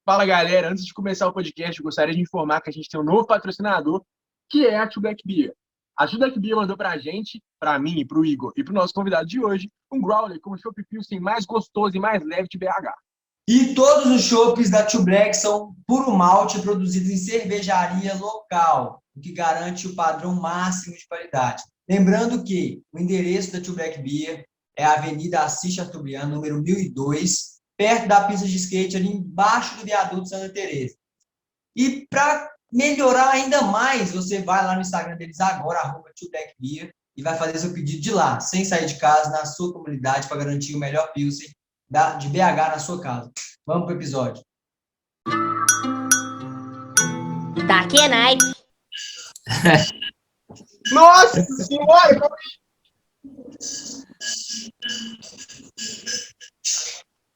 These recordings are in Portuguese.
Fala, galera. Antes de começar o podcast, eu gostaria de informar que a gente tem um novo patrocinador, que é a Two Black Beer. A Two Black Beer mandou pra gente, pra mim, pro Igor e pro nosso convidado de hoje, um growler com o chopp pilsen mais gostoso e mais leve de BH. E todos os chopps da Two Black são puro malte produzidos em cervejaria local, o que garante o padrão máximo de qualidade. Lembrando que o endereço da Two Black Beer é a Avenida Assis Chateaubriand, número 1002, perto da pista de skate, ali embaixo do viaduto Santa Teresa. E para melhorar ainda mais, você vai lá no Instagram deles agora, @2blackbeer, e vai fazer seu pedido de lá, sem sair de casa, na sua comunidade, para garantir o melhor pilsen de BH na sua casa. Vamos pro episódio. Daqui é night. Nossa senhora!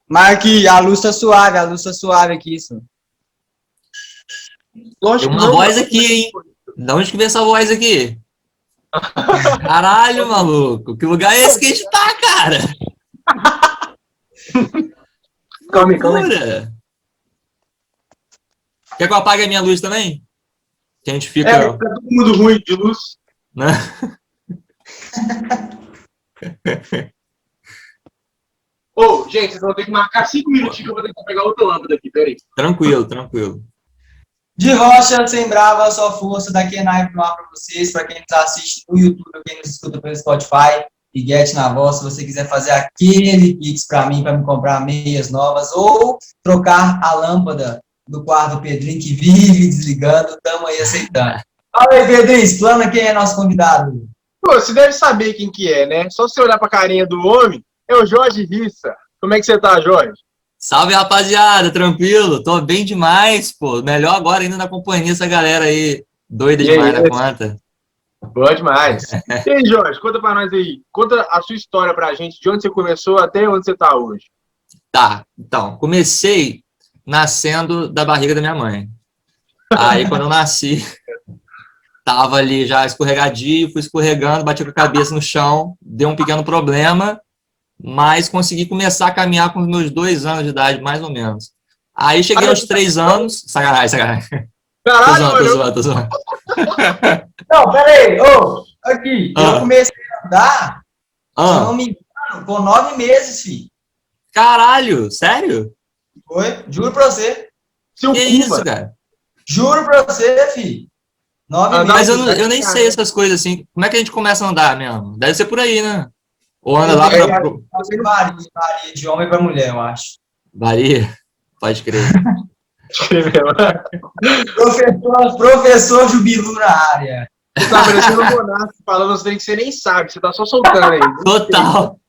Mark, a luz tá suave aqui, isso. Tem uma voz aqui, hein? Da onde que vem essa voz aqui? Caralho, maluco. Que lugar é esse que a gente tá, cara? Calma aí. Quer que eu apague a minha luz também? Que a gente fica... Tá todo mundo ruim de luz. Né? Ô, gente, vocês vão ter que marcar 5 minutinhos que eu vou ter que pegar outra lâmpada aqui, peraí. Tranquilo. De rocha, sem brava, só força, daqui é Naipe no ar para vocês, para quem nos assiste no YouTube, quem nos escuta pelo Spotify, e Get na voz, se você quiser fazer aquele pix para mim, para me comprar meias novas, ou trocar a lâmpada do quarto do Pedrinho, que vive desligando, estamos aí aceitando. Fala aí, Pedrinho, explana quem é nosso convidado. Pô, você deve saber quem que é, né? Só você olhar pra carinha do homem, é o Jorge Rissa. Como é que você tá, Jorge? Salve, rapaziada, tranquilo? Tô bem demais, pô. Melhor agora ainda na companhia dessa galera aí, doida demais na conta. Boa demais. E aí, Jorge, conta pra nós aí. Conta a sua história pra gente, de onde você começou até onde você tá hoje. Tá, então, comecei nascendo da barriga da minha mãe. Aí, quando eu nasci, tava ali já escorregadio, fui escorregando, bati com a cabeça no chão, deu um pequeno problema, mas consegui começar a caminhar com os meus 2 anos de idade, mais ou menos. Aí cheguei aos 3 anos... Sacanagem. Caralho, Tô zoando. Não, peraí, aqui, eu comecei a andar, se eu não me engano, com 9 meses, filho. Caralho, sério? Foi? Juro pra você. Que isso, cara? Juro pra você, filho. 9 meses. Mas eu nem sei essas coisas assim. Como é que a gente começa a andar mesmo? Deve ser por aí, né? Ou anda lá pra... Varia de homem pra mulher, eu acho. Varia? Pode crer. Professor Jubilu na área. Você tá parecendo um monarca falando uns trem que você nem sabe, você tá só soltando aí. Total.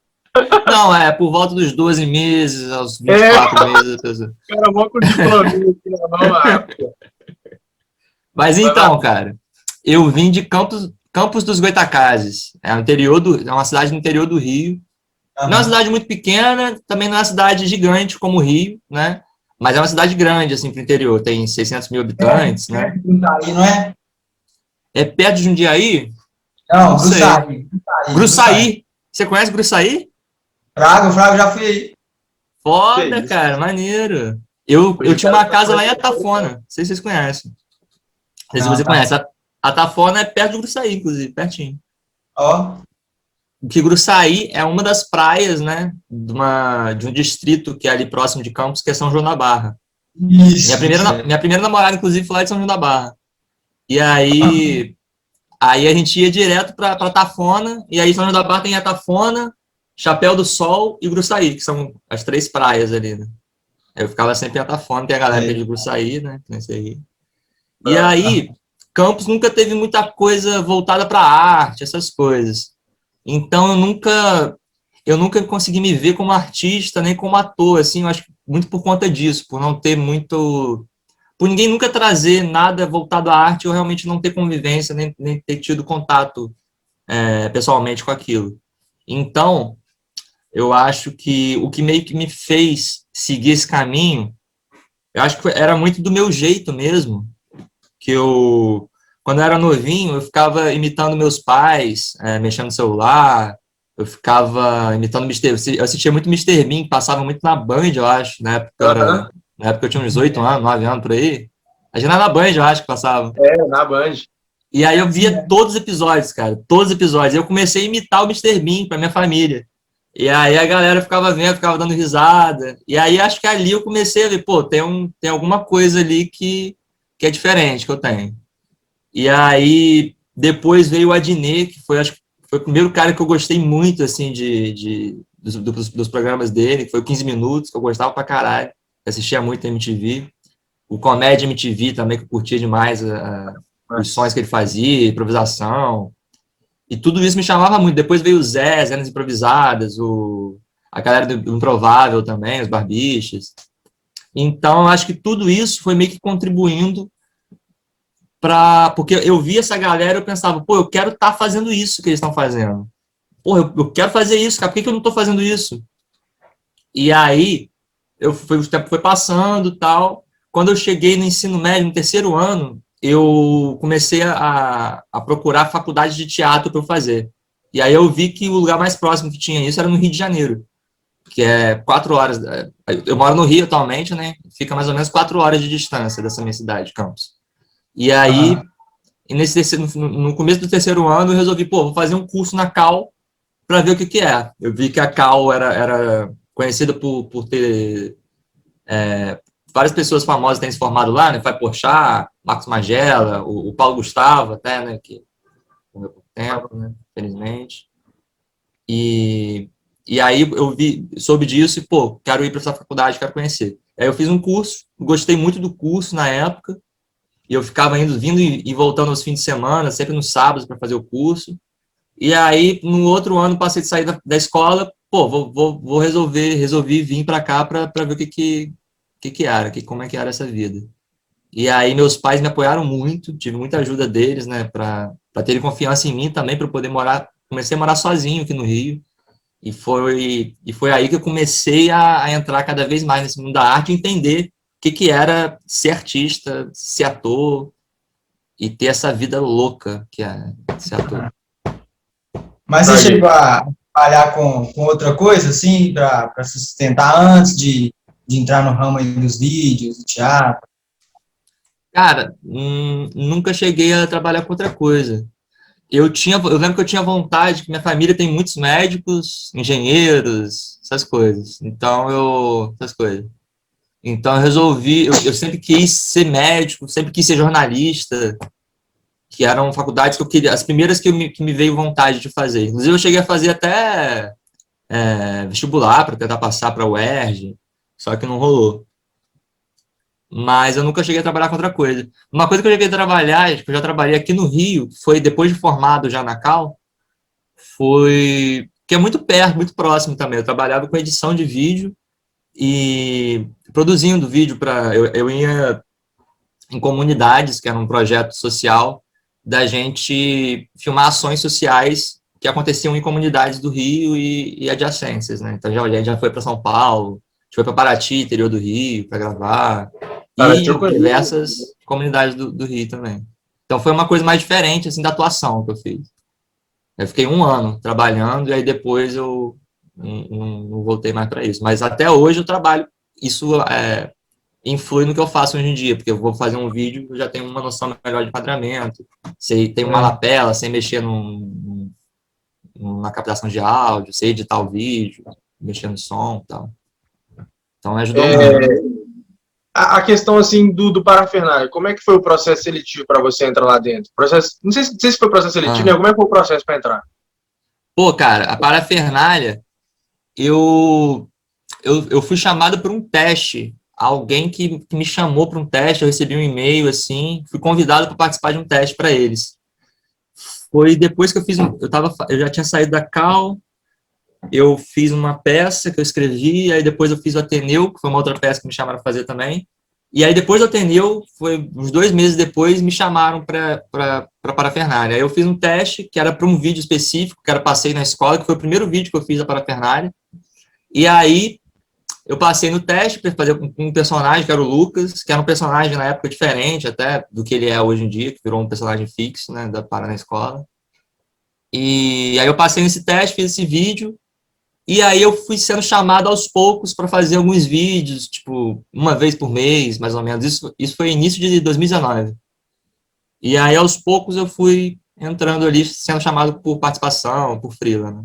Não, é por volta dos 12 meses, aos 24 meses. Cara, vou com o diploma aqui na mão. Mas então, cara, eu vim de Campos dos Goytacazes. É uma cidade no interior do Rio. Não é uma cidade muito pequena, também não é uma cidade gigante como o Rio, né? Mas é uma cidade grande, assim, pro interior. Tem 600 mil habitantes, né? Jundiaí, não é? É perto de Jundiaí? Não, Gruçaí. Você conhece Gruçaí? Fraga, já fui aí. Foda, cara, maneiro. Eu tinha uma casa lá em Atafona. Não sei se vocês conhecem. Não sei se você conhece. Atafona é perto de Gruçaí, inclusive, pertinho. Que Gruçaí é uma das praias, né, de um distrito que é ali próximo de Campos, que é São João da Barra. Isso. Minha primeira namorada, inclusive, foi lá de São João da Barra. E aí a gente ia direto para Atafona, e aí São João da Barra tem Atafona, Chapéu do Sol e Gruçaí, que são as 3 praias ali, né? Eu ficava sempre em Atafona, tem a galera de Gruçaí, né? E aí, Campos nunca teve muita coisa voltada para arte, essas coisas. Então, eu nunca consegui me ver como artista, nem como ator, assim, eu acho que muito por conta disso, por não ter muito... Por ninguém nunca trazer nada voltado à arte, ou realmente não ter convivência, nem ter tido contato pessoalmente com aquilo. Então, eu acho que o que meio que me fez seguir esse caminho, eu acho que era muito do meu jeito mesmo, que quando eu era novinho, eu ficava imitando meus pais, mexendo no celular, eu ficava imitando eu assistia muito Mr. Bean, passava muito na Band, eu acho, na época Na época eu tinha uns 8 anos, 9 anos por aí. A gente era na Band, eu acho que passava. Na Band. E aí eu via todos os episódios, cara. Todos os episódios. Eu comecei a imitar o Mr. Bean pra minha família. E aí a galera ficava vendo, ficava dando risada. E aí acho que ali eu comecei a ver, pô, tem alguma coisa ali que é diferente que eu tenho. E aí depois veio o Adnet, que foi, acho que foi o primeiro cara que eu gostei muito, assim, dos programas dele, que foi o 15 Minutos, que eu gostava pra caralho. Assistia muito a MTV. O Comédia MTV também, que eu curtia demais os sons que ele fazia, improvisação. E tudo isso me chamava muito. Depois veio o Zé, Zenas Improvisadas, a galera do Improvável também, os Barbichas. Então, eu acho que tudo isso foi meio que contribuindo porque eu via essa galera e eu pensava, pô, eu quero estar fazendo isso que eles estão fazendo. Pô, eu quero fazer isso, cara, por que eu não estou fazendo isso? E aí, o tempo foi passando e tal. Quando eu cheguei no ensino médio, no terceiro ano, eu comecei a procurar faculdade de teatro para eu fazer. E aí eu vi que o lugar mais próximo que tinha isso era no Rio de Janeiro, que é 4 horas. Eu moro no Rio atualmente, né? Fica mais ou menos 4 horas de distância dessa minha cidade, Campos. E aí, no começo do terceiro ano, eu resolvi, pô, vou fazer um curso na Cal para ver o que é. Eu vi que a Cal era conhecida por ter várias pessoas famosas têm se formado lá, né? Fábio Porchat, Marcos Magela, o Paulo Gustavo até, né? Que morreu por tempo, né? Felizmente. E aí eu soube disso e, pô, quero ir para essa faculdade, quero conhecer. Aí eu fiz um curso, gostei muito do curso na época, e eu ficava vindo e voltando aos fins de semana, sempre nos sábados para fazer o curso. E aí, no outro ano, passei de sair da escola, pô, resolvi vir para cá para ver o que era, como é que era essa vida. E aí meus pais me apoiaram muito, tive muita ajuda deles, né, para terem confiança em mim também, para poder comecei a morar sozinho aqui no Rio, e foi aí que eu comecei a entrar cada vez mais nesse mundo da arte, entender o que era ser artista, ser ator, e ter essa vida louca que é ser ator. Mas você chegou a trabalhar com outra coisa, assim, para se sustentar antes de entrar no ramo aí dos vídeos, do teatro? Cara, nunca cheguei a trabalhar com outra coisa. Eu lembro que eu tinha vontade, que minha família tem muitos médicos, engenheiros, essas coisas. Então eu resolvi, eu sempre quis ser médico, sempre quis ser jornalista, que eram faculdades que eu queria, as primeiras que me veio vontade de fazer. Inclusive eu cheguei a fazer até vestibular para tentar passar para a UERJ, só que não rolou. Mas eu nunca cheguei a trabalhar com outra coisa. Uma coisa que eu cheguei a trabalhar, que eu já trabalhei aqui no Rio, foi depois de formado já na Cal, foi que é muito perto, muito próximo também. Eu trabalhava com edição de vídeo e produzindo vídeo eu ia em comunidades, que era um projeto social, da gente filmar ações sociais que aconteciam em comunidades do Rio e adjacências, né? Então a gente já foi para São Paulo, a gente foi para Paraty, interior do Rio, para gravar, e diversas comunidades do Rio também. Então foi uma coisa mais diferente assim da atuação que eu fiz. Eu fiquei 1 ano trabalhando e aí depois eu não voltei mais para isso. Mas até hoje eu trabalho. Isso influi no que eu faço hoje em dia, porque eu vou fazer um vídeo, eu já tenho uma noção melhor de enquadramento, sei, tenho uma lapela, sei mexer na captação de áudio, sei editar o vídeo, mexer no som e tal. Então ajudou muito. A questão assim do parafernália, como é que foi o processo seletivo para você entrar lá dentro? Não sei se foi o processo seletivo, né? Como é que foi o processo para entrar? Pô, cara, a parafernália, eu fui chamado por um teste. Alguém que me chamou para um teste, eu recebi um e-mail assim, fui convidado para participar de um teste para eles. Foi depois que eu fiz eu já tinha saído da Cal, eu fiz uma peça que eu escrevi, aí depois eu fiz o Ateneu, que foi uma outra peça que me chamaram para fazer também. E aí depois do Ateneu, foi uns 2 meses depois, me chamaram para parafernália. Aí eu fiz um teste que era para um vídeo específico, que era Passeio na Escola, que foi o primeiro vídeo que eu fiz da parafernália. E aí eu passei no teste para fazer um personagem, que era o Lucas, que era um personagem na época diferente até do que ele é hoje em dia, que virou um personagem fixo, né, da Para na Escola. E aí eu passei nesse teste, fiz esse vídeo, E aí eu fui sendo chamado aos poucos para fazer alguns vídeos, tipo, uma vez por mês, mais ou menos. Isso foi início de 2019. E aí, aos poucos, eu fui entrando ali, sendo chamado por participação, por freela, né?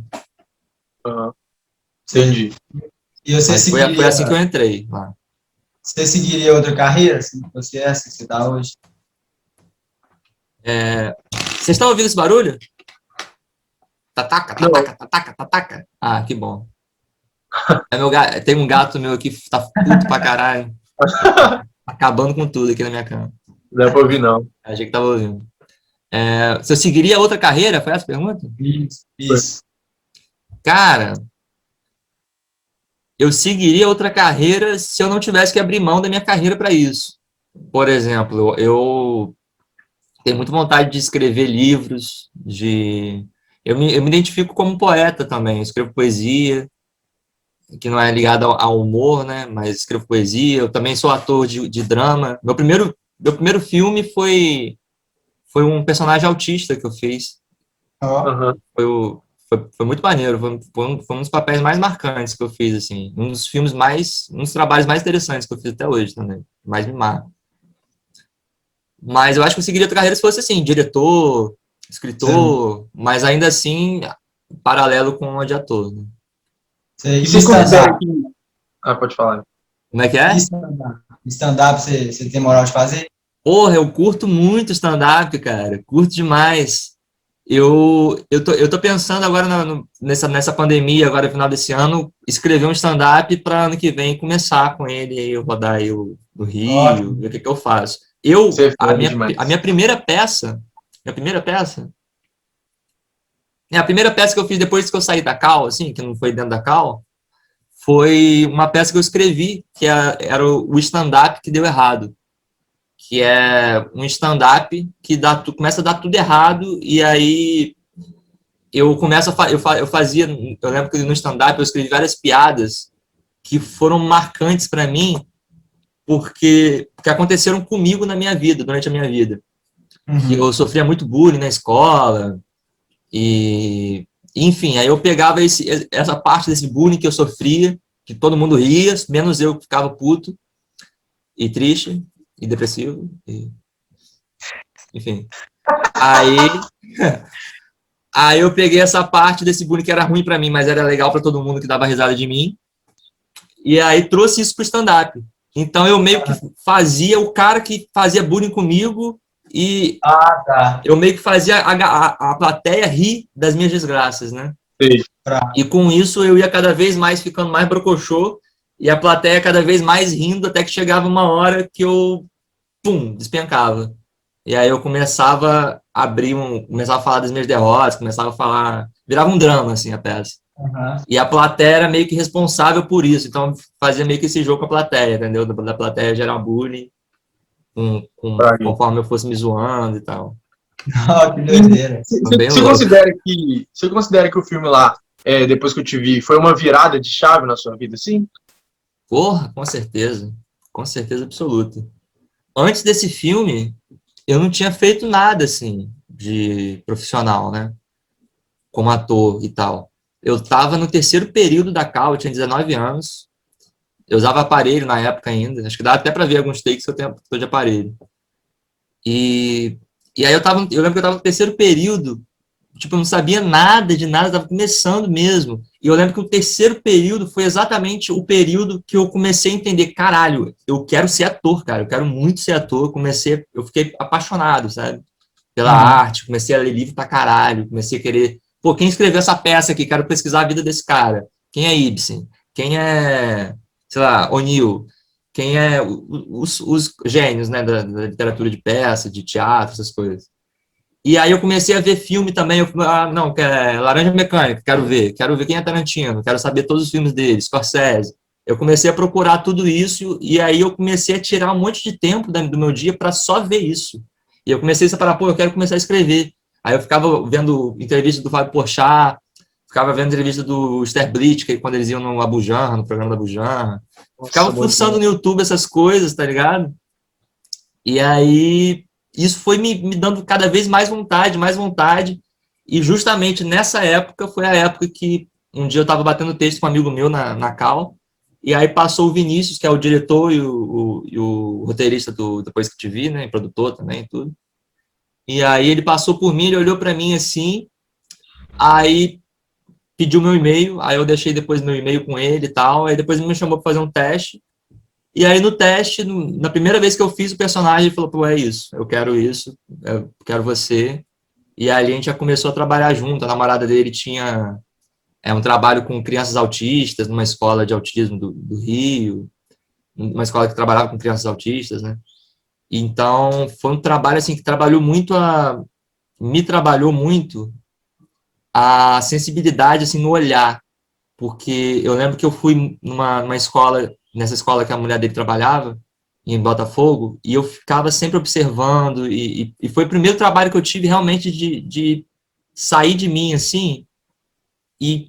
Aham. Entendi. E você Mas foi seguiria, assim que eu entrei lá. você seguiria outra carreira, assim, que você é, assim, que você está hoje? Vocês estão ouvindo esse barulho? Tataca, Não. tataca, tataca, tataca. Ah, que bom. Tem um gato meu aqui que tá puto pra caralho. Acabando com tudo aqui na minha cama. Não dá pra ouvir, não. Achei que tava ouvindo. Se eu seguiria outra carreira? Foi essa a pergunta? Isso. Cara, eu seguiria outra carreira se eu não tivesse que abrir mão da minha carreira para isso. Por exemplo, eu tenho muita vontade de escrever livros, eu me identifico como poeta também, eu escrevo poesia, que não é ligada ao humor, né? Mas escrevo poesia. Eu também sou ator de drama. Meu primeiro filme foi um personagem autista que eu fiz. Aham. Foi muito maneiro. Foi um dos papéis mais marcantes que eu fiz, assim. Um dos trabalhos mais interessantes que eu fiz até hoje também. Mais me marca. Mas eu acho que eu seguiria outra carreira se fosse assim, diretor, escritor, mas ainda assim, paralelo com a de ator, né? E você considera que... Ah, pode falar. Como é que é? Stand-up você tem moral de fazer? Porra, eu curto muito stand-up, cara. Curto demais. Eu tô pensando agora nessa pandemia, agora no final desse ano, escrever um stand-up para ano que vem começar com ele, aí eu rodar aí no Rio, Ótimo. ver o que eu faço. Você é foda demais. A minha primeira peça que eu fiz depois que eu saí da Cal, assim, que não foi dentro da Cal, foi uma peça que eu escrevi, que era o stand-up que deu errado. Que é um stand-up que começa a dar tudo errado, e aí eu começo eu lembro que no stand-up eu escrevi várias piadas que foram marcantes para mim, porque aconteceram comigo na minha vida, durante a minha vida. Que eu sofria muito bullying na escola, e enfim, aí eu pegava essa parte desse bullying que eu sofria, que todo mundo ria, menos eu que ficava puto e triste e depressivo, enfim. Aí eu peguei essa parte desse bullying que era ruim para mim, mas era legal para todo mundo que dava risada de mim, e aí trouxe isso pro stand-up. Então eu meio que fazia o cara que fazia bullying comigo, e eu meio que fazia a plateia rir das minhas desgraças, né? Sim. E com isso eu ia cada vez mais ficando mais brocochô, e a plateia cada vez mais rindo, até que chegava uma hora que eu, despencava. E aí eu começava a começava a falar das minhas derrotas, começava a falar, virava um drama, assim, a peça. E a plateia era meio que responsável por isso, então fazia meio que esse jogo com a plateia, entendeu? Da plateia gerar bullying, conforme eu fosse me zoando e tal. Que doideira. Você considera que o filme lá, depois que eu te vi, foi uma virada de chave na sua vida, sim? Porra, com certeza absoluta. Antes desse filme, eu não tinha feito nada, assim, de profissional, né? Como ator e tal. Eu estava no terceiro período da Cal, eu tinha 19 anos. Eu usava aparelho na época ainda. Acho que dá até para ver alguns takes que eu tô de aparelho. E aí eu lembro que eu estava no terceiro período, tipo, eu não sabia nada de nada, estava começando mesmo. E eu lembro que o terceiro período foi exatamente o período que eu comecei a entender, caralho, eu quero ser ator, cara, eu quero muito ser ator. Eu fiquei apaixonado, sabe? Pela arte, comecei a ler livro pra caralho, comecei a querer, quem escreveu essa peça aqui? Quero pesquisar a vida desse cara. Quem é Ibsen? Quem é, sei lá, O'Neill? Quem é os gênios, né, da literatura de peça, de teatro, essas coisas. E aí eu comecei a ver filme também, não, Laranja Mecânica, quero ver quem é Tarantino, quero saber todos os filmes dele, Scorsese. Eu comecei a procurar tudo isso, e aí eu comecei a tirar um monte de tempo do meu dia para só ver isso. E eu comecei a separar, eu quero começar a escrever. Aí eu ficava vendo entrevista do Fábio Porchat, ficava vendo entrevista do Sterblitch, que quando eles iam no Abu Janra, no programa da Abu Janra. Ficava fuçando no YouTube essas coisas, tá ligado? E aí isso foi me dando cada vez mais vontade, e justamente nessa época foi a época que um dia eu tava batendo texto com um amigo meu na Cal, e aí passou o Vinícius, que é o diretor e o roteirista do Depois que Te Vi, né, e produtor também, tudo. E aí ele passou por mim, ele olhou para mim assim, aí pediu meu e-mail, aí eu deixei depois meu e-mail com ele e tal, aí depois ele me chamou para fazer um teste, e aí no teste, na primeira vez que eu fiz o personagem, ele falou, pô, é isso, eu quero você, e aí a gente já começou a trabalhar junto, a namorada dele tinha um trabalho com crianças autistas, numa escola de autismo do Rio, uma escola que trabalhava com crianças autistas, né, então foi um trabalho assim que me trabalhou muito a sensibilidade assim no olhar, porque eu lembro que eu fui numa escola, nessa escola que a mulher dele trabalhava, em Botafogo, e eu ficava sempre observando, e foi o primeiro trabalho que eu tive realmente de sair de mim, assim, e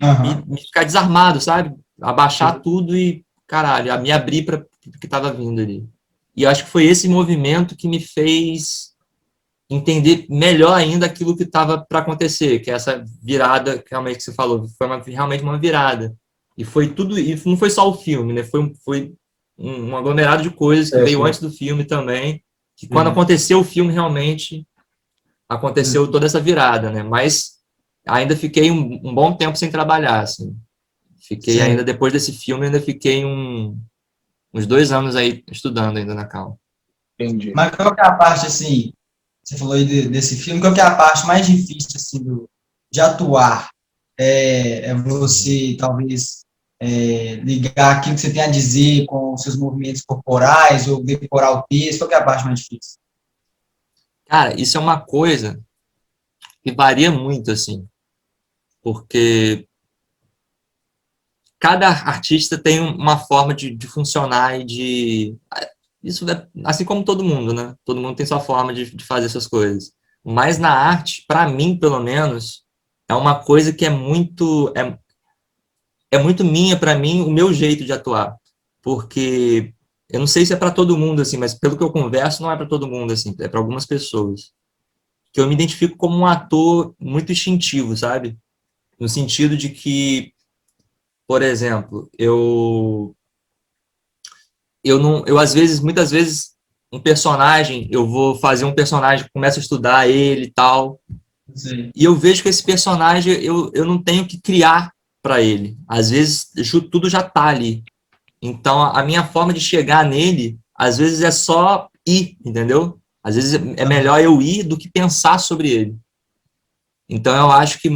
ficar desarmado, sabe? Abaixar tudo e, caralho, me abrir para o que estava vindo ali. E eu acho que foi esse movimento que me fez entender melhor ainda aquilo que estava para acontecer, que é essa virada que realmente que você falou, foi realmente uma virada. E foi tudo, e não foi só o filme, né? Foi um aglomerado de coisas que veio antes do filme também, que quando aconteceu o filme realmente aconteceu toda essa virada, né? Mas ainda fiquei um bom tempo sem trabalhar, assim. Fiquei ainda, depois desse filme, ainda fiquei uns 2 anos aí estudando ainda na Cal. Entendi. Mas qual que é a parte, assim, você falou aí desse filme, qual que é a parte mais difícil, assim, de atuar? É você, talvez, ligar aquilo que você tem a dizer com os seus movimentos corporais ou decorar o texto? Qual que é a parte mais difícil? Cara, isso é uma coisa que varia muito, assim, porque cada artista tem uma forma de funcionar e de... Isso é assim como todo mundo, né? Todo mundo tem sua forma de fazer essas coisas. Mas na arte, para mim, pelo menos, é uma coisa que é muito minha, para mim, o meu jeito de atuar. Porque eu não sei se é para todo mundo, assim, mas pelo que eu converso, não é para todo mundo, assim, é para algumas pessoas. Que eu me identifico como um ator muito instintivo, sabe? No sentido de que, por exemplo, eu às vezes, muitas vezes, um personagem, eu vou fazer um personagem, começo a estudar ele e tal, Sim. e eu vejo que esse personagem, eu não tenho que criar para ele. Às vezes, tudo já tá ali. Então, a minha forma de chegar nele, às vezes é só ir, entendeu? Às vezes é melhor eu ir do que pensar sobre ele. Então, eu acho que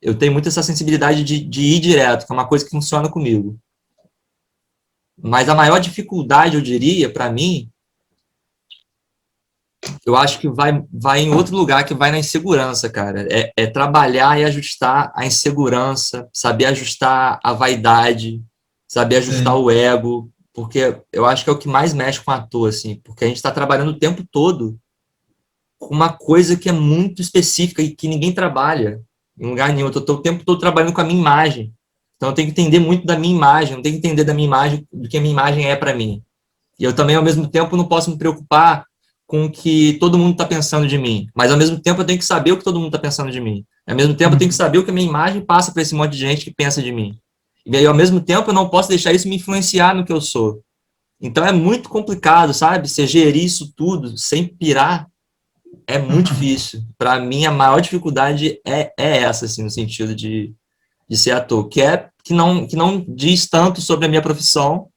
eu tenho muito essa sensibilidade de ir direto, que é uma coisa que funciona comigo. Mas a maior dificuldade, eu diria, para mim, eu acho que vai em outro lugar, que vai na insegurança, cara. É trabalhar e ajustar a insegurança, saber ajustar a vaidade, saber ajustar o ego, porque eu acho que é o que mais mexe com o ator, assim, porque a gente está trabalhando o tempo todo com uma coisa que é muito específica e que ninguém trabalha em lugar nenhum. Eu estou o tempo todo trabalhando com a minha imagem. Então eu tenho que entender muito da minha imagem, eu tenho que entender da minha imagem, do que a minha imagem é para mim. E eu também, ao mesmo tempo, não posso me preocupar com o que todo mundo está pensando de mim. Mas, ao mesmo tempo, eu tenho que saber o que todo mundo está pensando de mim. Ao mesmo tempo, eu tenho que saber o que a minha imagem passa para esse monte de gente que pensa de mim. E aí, ao mesmo tempo, eu não posso deixar isso me influenciar no que eu sou. Então, é muito complicado, sabe? Você gerir isso tudo sem pirar é muito difícil. Para mim, a maior dificuldade é essa, assim, no sentido de ser ator, que não diz tanto sobre a minha profissão,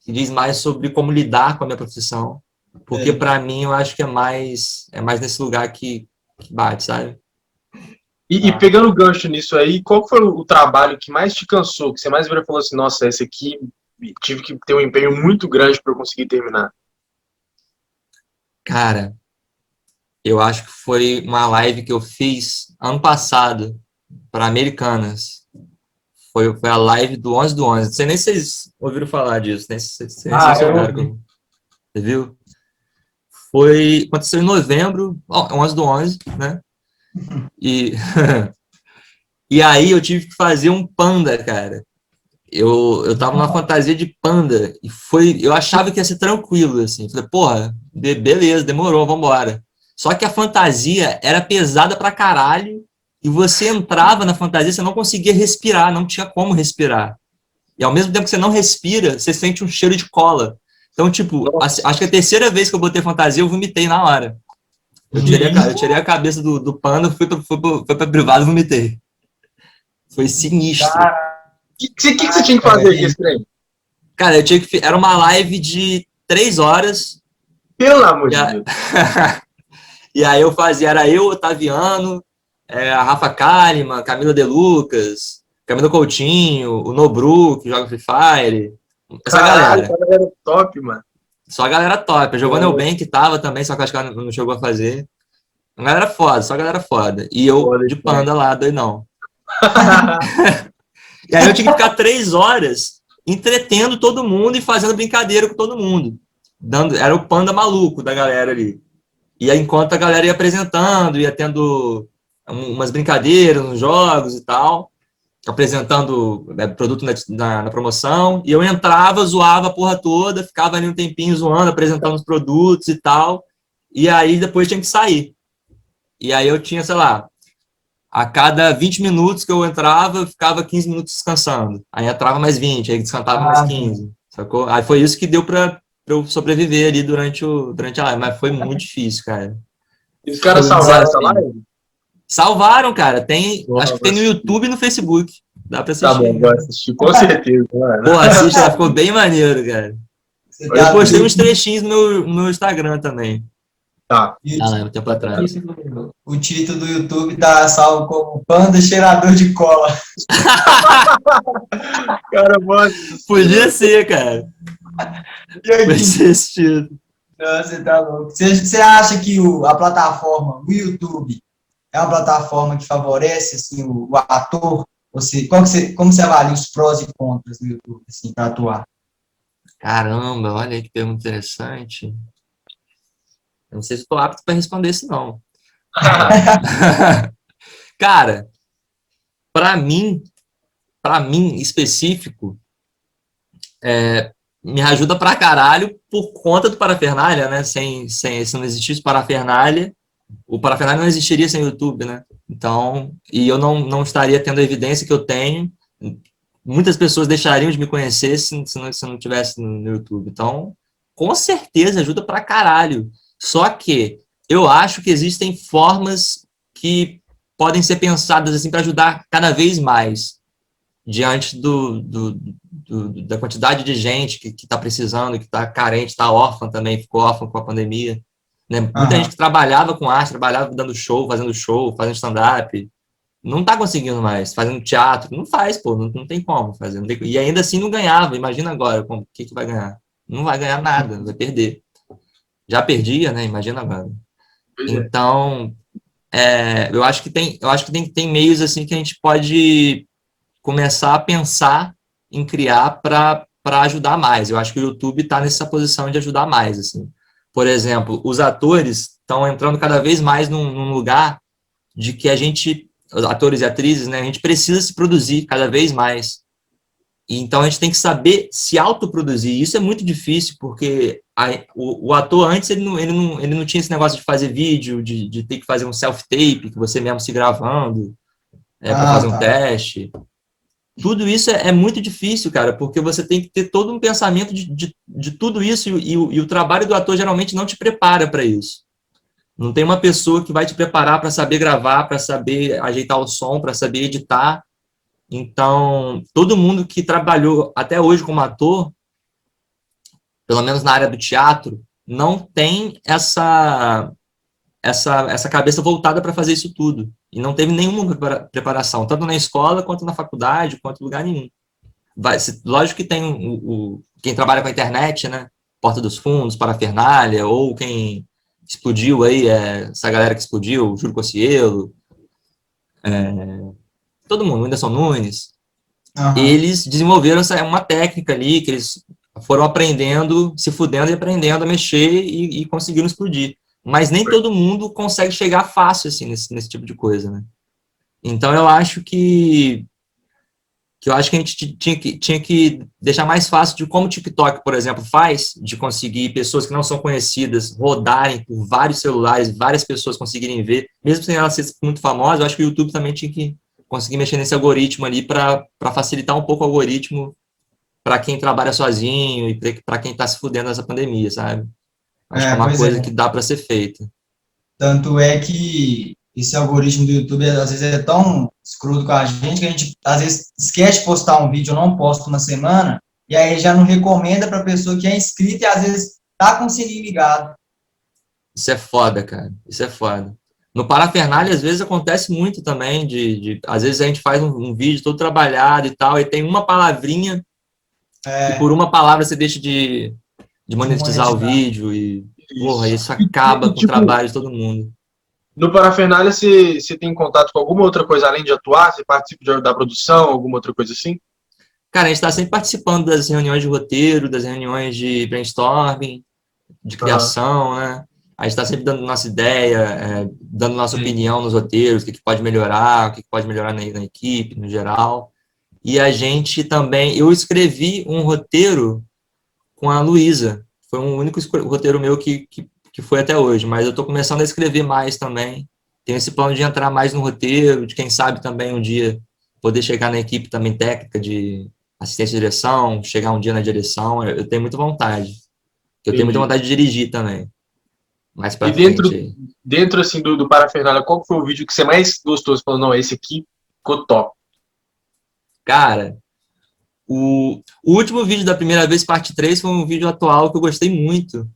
que diz mais sobre como lidar com a minha profissão, porque para mim eu acho que é mais nesse lugar que bate, sabe? E pegando o gancho nisso aí, qual foi o trabalho que mais te cansou, que você mais virou e falou assim, nossa, esse aqui tive que ter um empenho muito grande para eu conseguir terminar? Cara, eu acho que foi uma live que eu fiz ano passado para Americanas. Foi a live do 11 do 11. Não sei nem se vocês ouviram falar disso, nem se vocês souberam. Você viu? Aconteceu em novembro, 11 do 11, né? E aí eu tive que fazer um panda, cara. Eu tava numa fantasia de panda e eu achava que ia ser tranquilo, assim. Falei, porra, beleza, demorou, vambora. Só que a fantasia era pesada pra caralho e você entrava na fantasia, você não conseguia respirar, não tinha como respirar. E ao mesmo tempo que você não respira, você sente um cheiro de cola. Então, tipo, acho que a terceira vez que eu botei fantasia, eu vomitei na hora. Eu tirei a cabeça do pano, fui pra privado e vomitei. Foi sinistro. O que você tinha que fazer aqui, esse trem? Cara, era uma live de 3 horas. Pelo amor de Deus. E aí eu fazia, era eu, Otaviano, a Rafa Kalimann, Camila De Lucas, Camila Coutinho, o Nobru, que joga Free Fire. Essa galera. Essa galera é top, mano. Só a galera top. A Giovanna Eubank tava também, só que acho que ela não chegou a fazer. A galera foda, só a galera foda. E eu de panda lá, doidão. E aí eu tinha que ficar 3 horas entretendo todo mundo e fazendo brincadeira com todo mundo. Era o panda maluco da galera ali. E aí, enquanto a galera ia apresentando, ia tendo umas brincadeiras nos jogos e tal, apresentando produto na promoção, e eu entrava, zoava a porra toda, ficava ali um tempinho zoando, apresentando os produtos e tal, e aí depois tinha que sair. E aí eu tinha, sei lá, a cada 20 minutos que eu entrava, eu ficava 15 minutos descansando. Aí entrava mais 20, aí descansava mais 15, sacou? Aí foi isso que deu pra eu sobreviver ali durante a live, mas foi muito difícil, cara. E os caras salvaram essa live? Salvaram, cara. Acho que tem no YouTube e no Facebook. Dá pra assistir. Tá bom, vou assistir, com certeza. Mano. Pô, assiste, ela ficou bem maneiro, cara. Eu postei uns trechinhos no meu Instagram também. Tá. Um tempo atrás. O título do YouTube tá salvo como Panda Cheirador de Cola. Cara, mano. Podia ser, cara. Podia ser esse título. Não, você tá louco. Você acha que a plataforma, o YouTube, é uma plataforma que favorece assim, o ator? Como você avalia os prós e contras do YouTube assim, para atuar? Caramba, olha aí que pergunta interessante. Eu não sei se estou apto para responder isso, não. Cara, para mim específico, me ajuda pra caralho por conta do Parafernália, né? Se não existisse Parafernália, o Parafernália não existiria sem o YouTube, né? Então, e eu não estaria tendo a evidência que eu tenho. Muitas pessoas deixariam de me conhecer se não tivesse no YouTube. Então, com certeza ajuda pra caralho. Só que eu acho que existem formas que podem ser pensadas assim para ajudar cada vez mais diante da quantidade de gente que está precisando, que está carente, está órfã também, ficou órfã com a pandemia. Né? Muita gente que trabalhava com arte, trabalhava dando show, fazendo stand-up, não está conseguindo mais, fazendo teatro, não faz, pô, não tem como fazer. E ainda assim não ganhava, imagina agora, o que vai ganhar? Não vai ganhar nada, vai perder. Já perdia, né? Imagina agora. Então, eu acho que tem meios assim que a gente pode começar a pensar em criar para ajudar mais. Eu acho que o YouTube está nessa posição de ajudar mais, assim. Por exemplo, os atores estão entrando cada vez mais num lugar de que atores e atrizes, né, a gente precisa se produzir cada vez mais. E então a gente tem que saber se autoproduzir. Isso é muito difícil, porque o ator antes ele não tinha esse negócio de fazer vídeo, de ter que fazer um self-tape, que você mesmo se gravando, para fazer um teste. Tudo isso é muito difícil, cara, porque você tem que ter todo um pensamento de tudo isso e o trabalho do ator geralmente não te prepara para isso. Não tem uma pessoa que vai te preparar para saber gravar, para saber ajeitar o som, para saber editar. Então, todo mundo que trabalhou até hoje como ator, pelo menos na área do teatro, não tem essa cabeça voltada para fazer isso tudo. E não teve nenhuma preparação, tanto na escola, quanto na faculdade, quanto em lugar nenhum. Lógico que tem quem trabalha com a internet, né? Porta dos Fundos, Parafernália, ou quem explodiu aí, essa galera que explodiu, Júlio Cocielo, todo mundo, Whindersson Nunes. Eles desenvolveram uma técnica ali, que eles foram aprendendo, se fudendo e aprendendo a mexer e conseguiram explodir. Mas nem todo mundo consegue chegar fácil assim, nesse tipo de coisa, né? Então eu acho que que eu acho que a gente tinha que deixar mais fácil de como o TikTok, por exemplo, faz, de conseguir pessoas que não são conhecidas rodarem por vários celulares, várias pessoas conseguirem ver, mesmo sem ela ser muito famosa. Eu acho que o YouTube também tinha que conseguir mexer nesse algoritmo ali para facilitar um pouco o algoritmo para quem trabalha sozinho e para quem está se fudendo nessa pandemia, sabe? Acho que é uma coisa que dá para ser feita. Tanto é que esse algoritmo do YouTube, às vezes, é tão escroto com a gente que a gente, às vezes, esquece de postar um vídeo ou não posta uma semana, e aí já não recomenda para a pessoa que é inscrita e, às vezes, tá com o sininho ligado. Isso é foda, cara. Isso é foda. No Parafernália, às vezes, acontece muito também às vezes a gente faz um vídeo todo trabalhado e tal, e tem uma palavrinha, e por uma palavra você deixa de monetizar o vídeo, e, porra, isso acaba com o trabalho de todo mundo. No Parafernália, você tem contato com alguma outra coisa além de atuar? Você participa da produção, alguma outra coisa assim? Cara, a gente está sempre participando das reuniões de roteiro, das reuniões de brainstorming, de criação, né? A gente está sempre dando nossa ideia, dando nossa opinião nos roteiros, o que pode melhorar, o que pode melhorar na equipe, no geral. E a gente também... Eu escrevi um roteiro com a Luísa. Foi um único roteiro meu que foi até hoje, mas eu estou começando a escrever mais também. Tenho esse plano de entrar mais no roteiro, de quem sabe também um dia poder chegar na equipe também técnica de assistência de direção, chegar um dia na direção. Eu tenho muita vontade. Eu tenho muita vontade de dirigir também. Mais pra frente. Dentro assim, do Parafernália, qual foi o vídeo que você mais gostou? Você falou, não, esse aqui ficou top. Cara, o último vídeo da primeira vez, parte 3, foi um vídeo atual que eu gostei muito.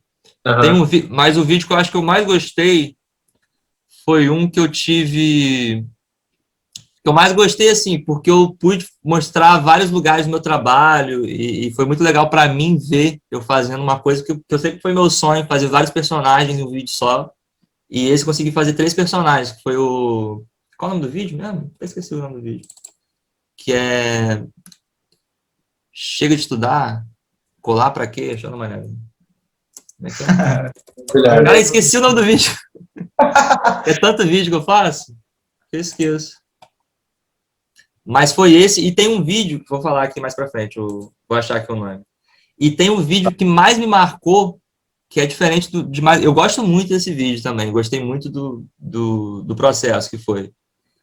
Mas o vídeo que eu acho que eu mais gostei foi um que eu tive... que eu mais gostei, assim, porque eu pude mostrar vários lugares do meu trabalho e foi muito legal para mim ver eu fazendo uma coisa que eu sempre foi meu sonho, fazer vários personagens em um vídeo só. E esse eu consegui fazer 3 personagens, que foi o... Qual é o nome do vídeo mesmo? Eu esqueci o nome do vídeo. Que é... Chega de estudar, colar pra quê? Deixa eu dar uma olhada. Como é que é? Cara, esqueci o nome do vídeo. É tanto vídeo que eu faço, que eu esqueço. Mas foi esse, e tem um vídeo, que vou falar aqui mais pra frente, vou achar aqui o nome. E tem um vídeo que mais me marcou, que é diferente de mais. Eu gosto muito desse vídeo também, gostei muito do processo que foi.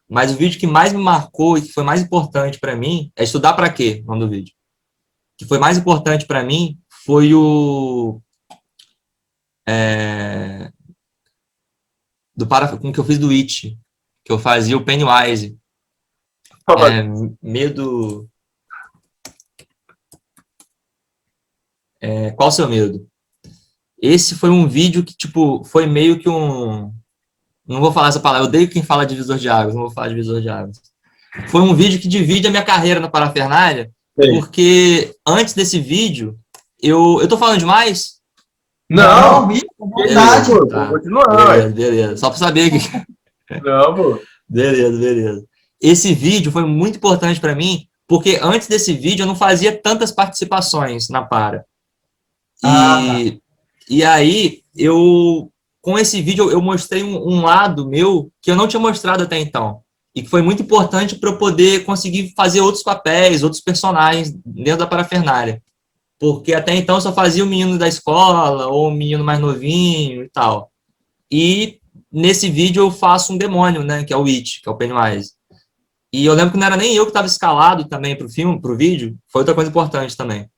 Mas o vídeo que mais me marcou e que foi mais importante para mim é Estudar para quê, o nome do vídeo. O que foi mais importante para mim foi com o que eu fiz do It, que eu fazia o Pennywise. Medo... qual o seu medo? Esse foi um vídeo que, tipo, foi meio que um... Não vou falar essa palavra, eu odeio quem fala divisor de águas, não vou falar divisor de águas. Foi um vídeo que divide a minha carreira na Parafernália, porque antes desse vídeo, eu tô falando demais? Não, verdade. Beleza. Só para saber que... Não, pô. Beleza. Esse vídeo foi muito importante para mim, porque antes desse vídeo eu não fazia tantas participações na Para. E aí, com esse vídeo, eu mostrei um lado meu que eu não tinha mostrado até então. E que foi muito importante para eu poder conseguir fazer outros papéis, outros personagens dentro da Parafernália. Porque até então eu só fazia o menino da escola, ou o menino mais novinho e tal. E nesse vídeo eu faço um demônio, né, que é o It, que é o Pennywise. E eu lembro que não era nem eu que estava escalado também pro vídeo, foi outra coisa importante também.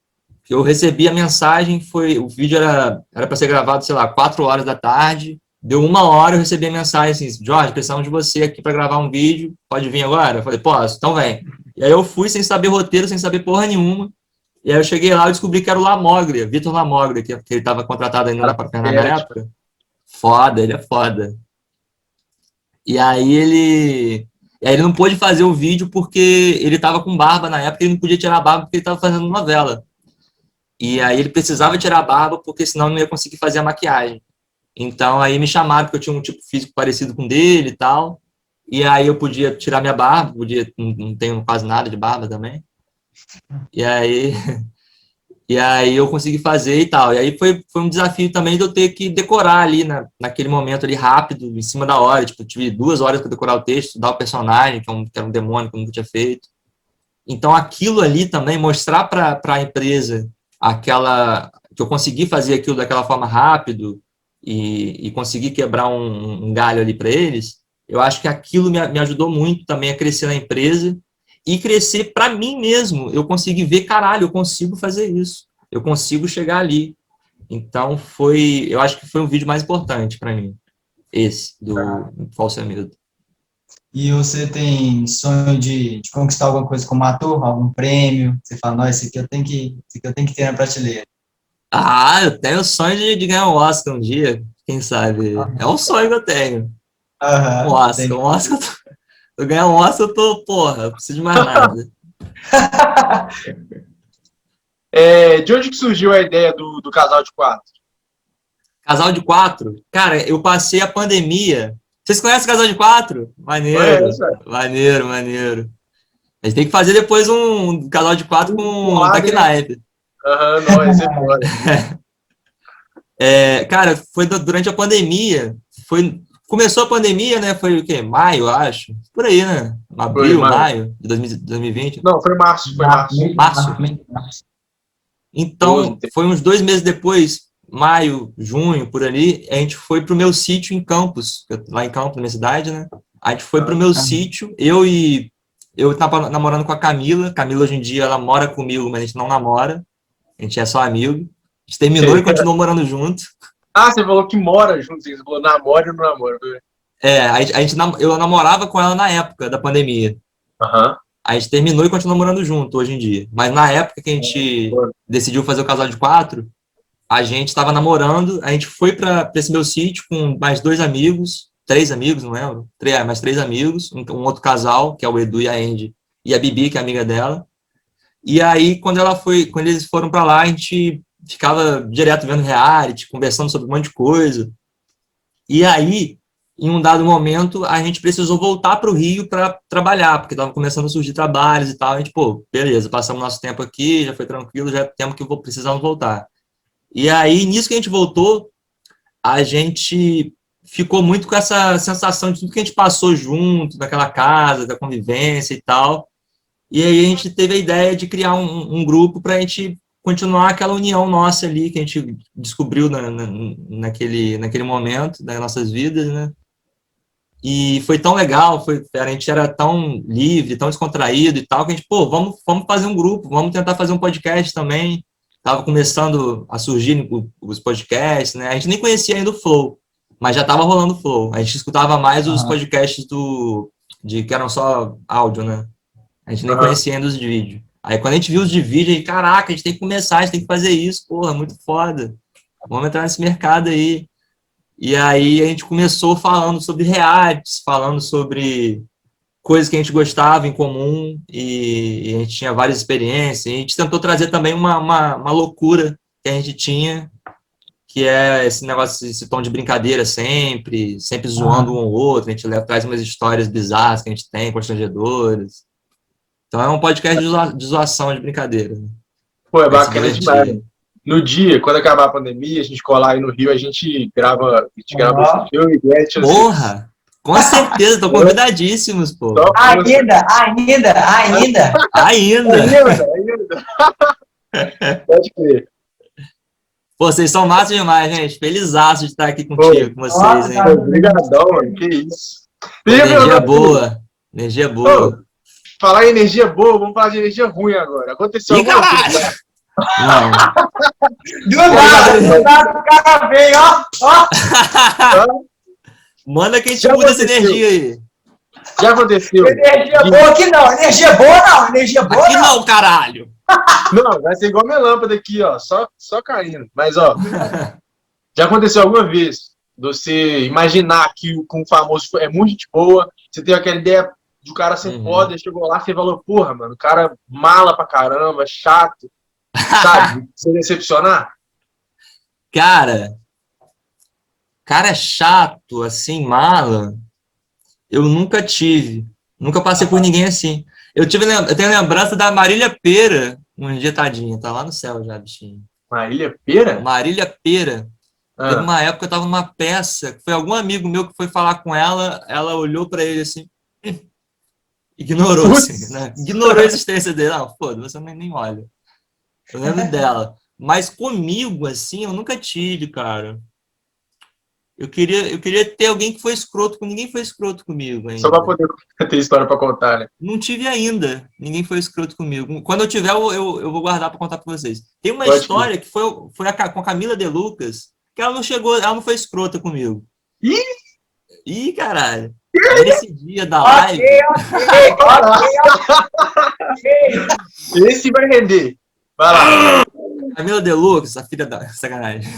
Eu recebi a mensagem, o vídeo era para ser gravado, sei lá, 4 horas da tarde, deu 1 hora, eu recebi a mensagem assim, Jorge, precisamos de você aqui para gravar um vídeo, pode vir agora? Eu falei, posso, então vem. E aí eu fui sem saber roteiro, sem saber porra nenhuma, e aí eu cheguei lá e descobri que era o Lamoglia, Vitor Lamoglia, que ele estava contratado ainda na Parafernália na época. Foda, ele é foda. E aí ele não pôde fazer o vídeo porque ele estava com barba na época, ele não podia tirar a barba porque ele estava fazendo novela. E aí ele precisava tirar a barba porque senão não ia conseguir fazer a maquiagem. Então aí me chamaram porque eu tinha um tipo físico parecido com o dele e tal. E aí eu podia tirar minha barba, não tenho quase nada de barba também. E aí eu consegui fazer e tal. E aí foi um desafio também de eu ter que decorar ali naquele momento ali rápido, em cima da hora. Tipo, eu tive 2 horas para decorar o texto, estudar o personagem, que era um demônio que eu nunca tinha feito. Então, aquilo ali também, mostrar para a empresa que eu consegui fazer aquilo daquela forma rápido e consegui quebrar um galho ali para eles, eu acho que aquilo me ajudou muito também a crescer na empresa e crescer para mim mesmo. Eu consegui ver, caralho, eu consigo fazer isso. Eu consigo chegar ali. Então, eu acho que foi o vídeo mais importante para mim, esse, do Falso é Medo. E você tem sonho de conquistar alguma coisa como ator, algum prêmio? Você fala, não, esse aqui eu tenho que ter na prateleira. Ah, eu tenho o sonho de ganhar um Oscar um dia, quem sabe? É um sonho que eu tenho. Um Oscar, eu ganhar um Oscar, eu tô, porra, não preciso de mais nada. De onde que surgiu a ideia do casal de 4? Casal de 4? Cara, eu passei a pandemia. Vocês conhecem Casal de 4? Maneiro, maneiro. A gente tem que fazer depois um Casal de 4 com o Tech Live. Não, esse é foda. Cara, foi durante a pandemia. Começou a pandemia, né? Foi o quê? Maio, acho. Por aí, né? Abril, maio de 2020. Não, foi março. Março. Então, foi uns 2 meses depois, maio, junho, por ali, a gente foi pro meu sítio em Campos, lá em Campos, na minha cidade, né? A gente foi pro meu sítio, eu tava namorando com a Camila. Camila, hoje em dia, ela mora comigo, mas a gente não namora. A gente é só amigo. A gente terminou e continuou morando junto. Ah, você falou que mora junto, você falou namora e não namora. Eu namorava com ela na época da pandemia. A gente terminou e continuou morando junto hoje em dia. Mas na época que a gente decidiu fazer o casal de 4, a gente estava namorando, a gente foi para esse meu sítio com mais 2 amigos, 3 amigos, não lembro? Mais 3 amigos, um outro casal, que é o Edu e a Andy, e a Bibi, que é amiga dela. E aí, quando eles foram para lá, a gente ficava direto vendo reality, conversando sobre um monte de coisa. E aí, em um dado momento, a gente precisou voltar para o Rio para trabalhar, porque estavam começando a surgir trabalhos e tal. A gente, beleza, passamos nosso tempo aqui, já foi tranquilo, já é tempo que precisamos voltar. E aí, nisso que a gente voltou, a gente ficou muito com essa sensação de tudo que a gente passou junto, daquela casa, da convivência e tal. E aí a gente teve a ideia de criar um grupo para a gente continuar aquela união nossa ali, que a gente descobriu naquele momento das nossas vidas, né? E foi tão legal, a gente era tão livre, tão descontraído e tal, que a gente, vamos fazer um grupo, vamos tentar fazer um podcast também. Tava começando a surgir os podcasts, né? A gente nem conhecia ainda o Flow, mas já tava rolando o Flow. A gente escutava mais os podcasts que eram só áudio, né? A gente nem conhecia ainda os de vídeo. Aí quando a gente viu os de vídeo, aí, caraca, a gente tem que começar, a gente tem que fazer isso, porra, muito foda. Vamos entrar nesse mercado aí. E aí a gente começou falando sobre realities, falando sobre coisas que a gente gostava em comum, e a gente tinha várias experiências. E a gente tentou trazer também uma loucura que a gente tinha, que é esse negócio, esse tom de brincadeira sempre zoando um ou outro. A gente traz umas histórias bizarras que a gente tem, constrangedoras. Então é um podcast de zoação, de brincadeira. Pô, é bacana demais. No dia, quando acabar a pandemia, a gente colar aí no Rio, a gente grava esse filme. Porra! Com certeza, estão convidadíssimos, pô. Ainda. Pode crer. Pô, vocês são massa demais, gente. Felizaço de estar aqui contigo, com vocês, hein? Obrigadão, mano. Que isso. Energia boa. Falar em energia boa, vamos falar de energia ruim agora. Aconteceu alguma coisa. Não. Do nada, o cara veio, ó. Manda que a gente muda essa energia aí. Já aconteceu. Energia boa aqui não. Energia boa aqui não, caralho. Não, vai ser igual minha lâmpada aqui, ó. Só caindo. Mas, ó, já aconteceu alguma vez você imaginar que com o famoso é muito gente boa, você tem aquela ideia de o cara ser foda, chegou lá, você falou, porra, mano, o cara mala pra caramba, chato, sabe? Você decepcionar? Cara chato, assim, mala, eu nunca tive. Nunca passei por ninguém assim. Eu tenho lembrança da Marília Pera, um dia, tadinha, tá lá no céu já, bichinho. Marília Pera? Marília Pera. Teve uma época, eu tava numa peça, foi algum amigo meu que foi falar com ela olhou pra ele assim, Ignorou, Putz. assim, né? Ignorou a existência dele. Não, foda-se, você nem olha. Eu lembro dela. Mas comigo, assim, eu nunca tive, cara. Eu queria ter alguém que foi escroto com ninguém foi escroto comigo Só pra ainda. poder ter história pra contar, né? Não tive ainda. Ninguém foi escroto comigo. Quando eu tiver, eu vou guardar para contar para vocês. Tem uma Pode crer. história que com a Camila De Lucas, que ela não chegou, ela não foi escrota comigo. Ih, Ih, caralho. Nesse dia da Ok, live, esse vai render. Vai lá. Camila De Lucas, a filha da. Sacanagem.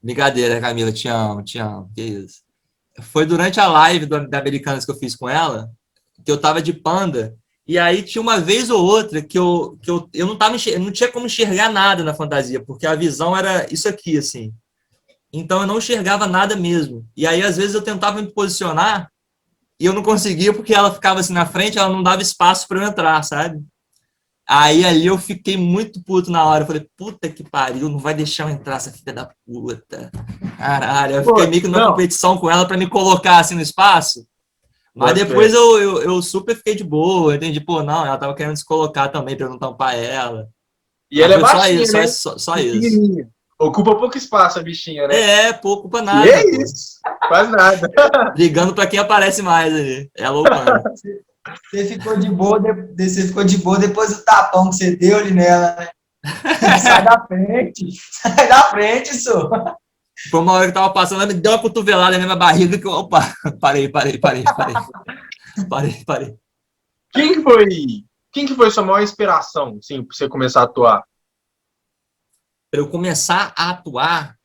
Brincadeira, Camila, te amo, te amo. Que isso. Foi durante a live da Americanas que eu fiz com ela, que eu tava de panda, e aí tinha uma vez ou outra que eu não tinha como enxergar nada na fantasia, porque a visão era isso aqui, assim. Então eu não enxergava nada mesmo. E aí, às vezes, eu tentava me posicionar e eu não conseguia porque ela ficava assim na frente, ela não dava espaço para eu entrar, sabe? Aí ali eu fiquei muito puto na hora. Eu falei, puta que pariu, não vai deixar eu entrar, essa filha da puta. Caralho, eu Pô, fiquei meio que numa não. competição com ela para me colocar assim no espaço. Mas Pode depois crer. eu super fiquei de boa, eu entendi, pô, não, ela tava querendo se colocar também pra eu não tampar ela. E Mas ela é foi só baixinha, isso, né? só isso. Pequenininha. Ocupa pouco espaço a bichinha, né? Pô, culpa E nada, é pô. isso. Quase nada. Brigando pra quem aparece mais ali. É ela ou o panda. Você ficou de boa, você ficou de boa depois do tapão que você deu ali nela, né? Sai da frente, sai da frente, senhor. Foi uma hora que eu tava passando, ela me deu uma cotovelada na minha barriga que eu, opa, parei. Quem que foi, quem que foi sua maior inspiração, assim, pra você começar a atuar? Pra eu começar a atuar,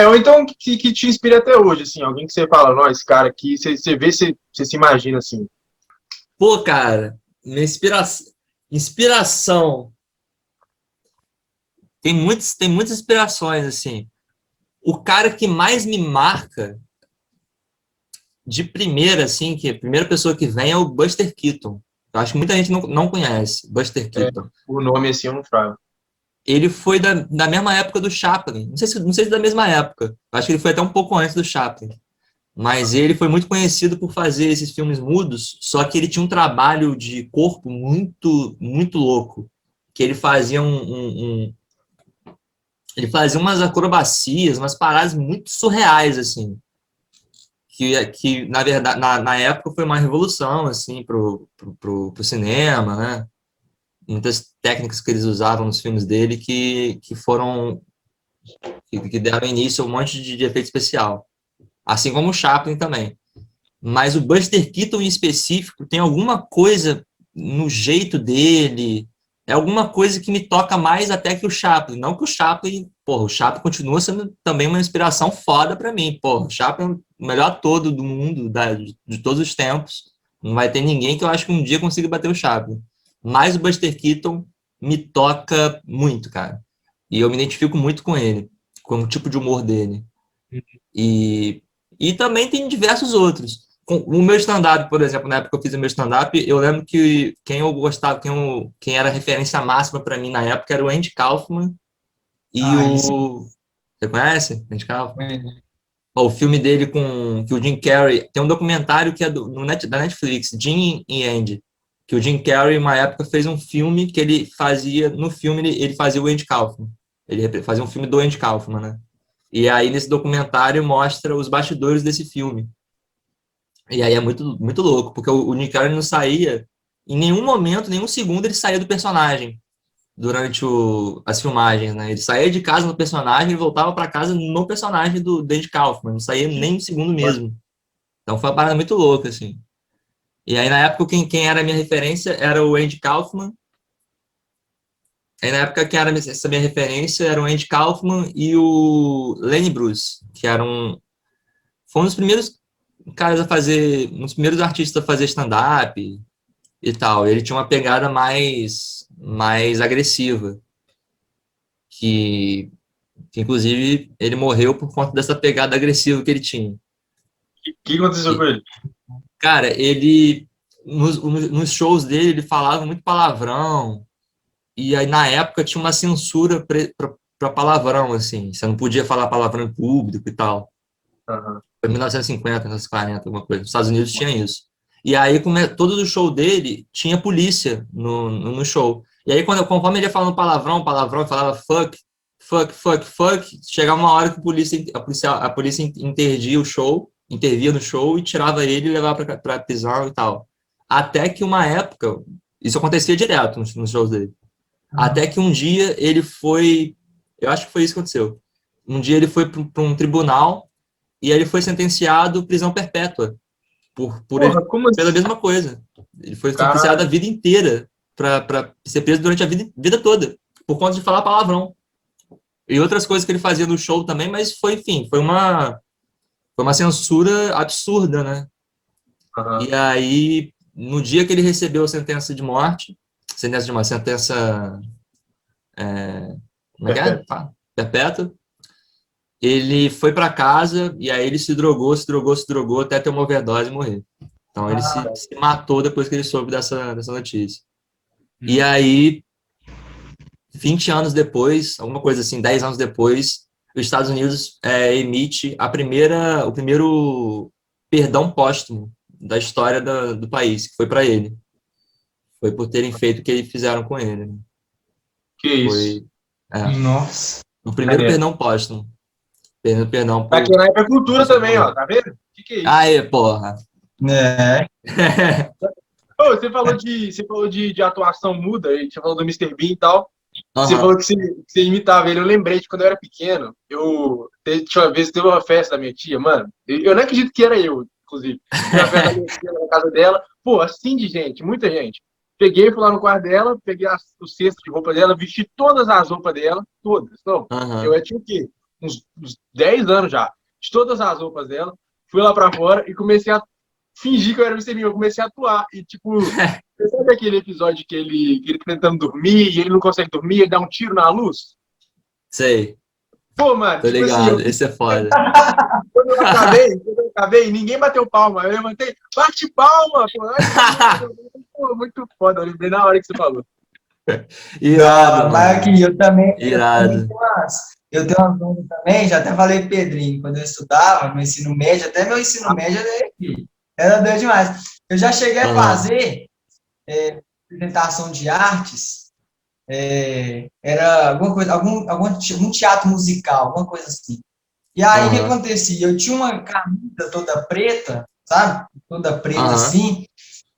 Ou então que te inspira até hoje, assim, alguém que você fala, não, esse cara aqui, você vê, você se imagina assim. pô, cara, minha inspiração, tem muitas inspirações, assim. O cara que mais me marca de primeira, assim, que a primeira pessoa que vem é o Buster Keaton. Eu acho que muita gente não conhece Buster É, Keaton. o nome assim eu não falo. Ele foi da mesma época do Chaplin. Não sei se da mesma época. Eu acho que ele foi até um pouco antes do Chaplin. Mas ele foi muito conhecido por fazer esses filmes mudos, só que ele tinha um trabalho de corpo muito, muito louco. Que ele fazia ele fazia umas acrobacias, umas paradas muito surreais, assim. Que na verdade, na época foi uma revolução, assim, pro cinema, né? Muitas técnicas que eles usavam nos filmes dele que foram, que deram início a um monte de efeito especial. Assim como o Chaplin também. Mas o Buster Keaton em específico tem alguma coisa no jeito dele, é alguma coisa que me toca mais até que o Chaplin. Não que o Chaplin, porra, o Chaplin continua sendo também uma inspiração foda para mim. Porra, o Chaplin é o melhor ator do mundo, de todos os tempos. Não vai ter ninguém que eu acho que um dia consiga bater o Chaplin. Mas o Buster Keaton me toca muito, cara. E eu me identifico muito com ele, com o tipo de humor dele. E, e também tem diversos outros. O meu stand-up, por exemplo, na época que eu fiz o meu stand-up, eu lembro que quem eu gostava, quem era a referência máxima para mim na época era o Andy Kaufman e Isso. o. Você conhece Andy Kaufman? O filme dele que o Jim Carrey. Tem um documentário que é da Netflix, Jim e Andy. Que o Jim Carrey, uma época, fez um filme que ele fazia. No filme, ele fazia o Andy Kaufman. Ele fazia um filme do Andy Kaufman, né? E aí, nesse documentário, mostra os bastidores desse filme. E aí é muito, muito louco, porque o Nick Carey não saía, em nenhum momento, nenhum segundo, ele saía do personagem durante as filmagens, né? Ele saía de casa no personagem e voltava para casa no personagem do Andy Kaufman, não saía nem um segundo mesmo. Então foi uma parada muito louca, assim. E aí, na época, quem era a minha referência era o Andy Kaufman. Aí, na época, quem era essa minha referência era o Andy Kaufman e o Lenny Bruce, que foi um dos primeiros caras a fazer, um dos primeiros artistas a fazer stand-up e tal. Ele tinha uma pegada mais agressiva, que inclusive ele morreu por conta dessa pegada agressiva que ele tinha. O que aconteceu com ele? Cara, ele nos shows dele ele falava muito palavrão e aí na época tinha uma censura para palavrão, assim, você não podia falar palavrão em público e tal. Uhum. Foi 1950, 1940, alguma coisa. Nos Estados Unidos tinha isso. E aí, todo o show dele tinha polícia no show. E aí, conforme ele ia falando palavrão, falava fuck, fuck, fuck, fuck, chegava uma hora que a polícia intervia no show e tirava ele e levava pra prisão e tal. Até que uma época, isso acontecia direto nos shows dele. Até que um dia ele foi, eu acho que foi isso que aconteceu. Um dia ele foi para um tribunal e aí ele foi sentenciado à prisão perpétua por ele fez a mesma coisa. Ele foi sentenciado a vida inteira para ser preso durante a vida toda, por conta de falar palavrão. E outras coisas que ele fazia no show também, mas enfim, foi uma censura absurda, né? Uhum. E aí, no dia que ele recebeu a sentença de morte, como é que é? Perpétua, ele foi para casa e aí ele se drogou até ter uma overdose e morrer. Então ele se matou depois que ele soube dessa notícia. E aí, 20 anos depois, alguma coisa assim, 10 anos depois, os Estados Unidos emite o primeiro perdão póstumo da história do país, que foi para ele. Foi por terem feito o que fizeram com ele. Né? Que isso. Nossa. O primeiro perdão póstumo. Perdão Tá aqui na época cultura também, ó, tá vendo? Que é isso? Aê, porra. Ô, você falou de atuação muda, a gente falou do Mr. Bean e tal. Você Uhum. falou que você imitava ele. Eu lembrei de quando eu era pequeno. Tinha uma vez que teve uma festa da minha tia, mano. Eu não acredito que era eu, inclusive. Tinha uma festa da minha tia na casa dela. Pô, assim de gente, muita gente. Peguei, fui lá no quarto dela, peguei o cesto de roupa dela, vesti todas as roupas dela, todas. Não, eu tinha o quê? Uns 10 anos já. De todas as roupas dela. Fui lá pra fora e comecei a fingir que eu era o Mr. Bean. Eu comecei a atuar. E, tipo, você sabe aquele episódio que ele tá tentando dormir e ele não consegue dormir, ele dá um tiro na luz? Sei. Pô, mano, Tô tipo ligado, assim, esse é foda. quando eu acabei, ninguém bateu palma. Eu levantei, bate palma, pô. Pô, muito foda, eu lembrei na hora que você falou. Irado, Mas mano. aqui, eu também Irado. eu tenho umas bandas também, já até falei Pedrinho, quando eu estudava no ensino médio, até meu ensino médio era doido demais. Eu já cheguei a fazer apresentação de artes, era alguma coisa, algum teatro musical, alguma coisa assim. E aí, o que acontecia? Eu tinha uma camisa toda preta, sabe? Toda preta assim,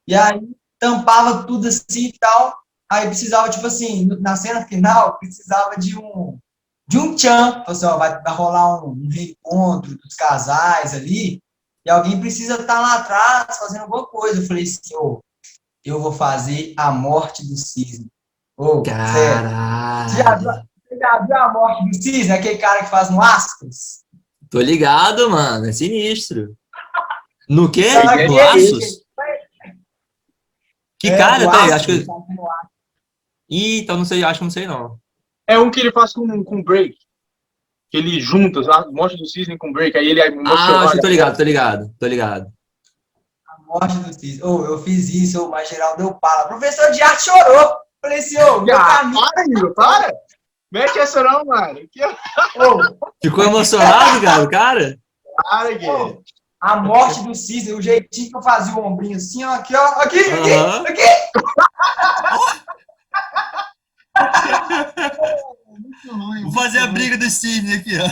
e aí tampava tudo assim e tal. Aí precisava, tipo assim, na cena final, precisava de um tchan. Assim, ó, vai rolar um reencontro dos casais ali, e alguém precisa estar lá atrás fazendo alguma coisa. Eu falei assim, eu vou fazer a morte do cisne. Sério. Você já viu a morte do cisne? Aquele cara que faz no Astros? Tô ligado, mano. É sinistro. No quê? É, No Aços? Que cara tem? Acho que... então não sei, acho que não sei, não. É um que ele faz com break. Que ele junta a morte do cisne com break. Aí ele é emocionado. Acho que tô ligado. A morte do cisne. Eu fiz isso, mas geral deu pala. O professor de arte chorou. Falei assim, meu caminho. Para! Mete essa não, mano. Ficou emocionado, cara? Para, Guilherme. A morte do cisne, o jeitinho que eu fazia o ombrinho assim, ó, aqui, ó, aqui. Vou fazer a briga do cisne aqui, ó.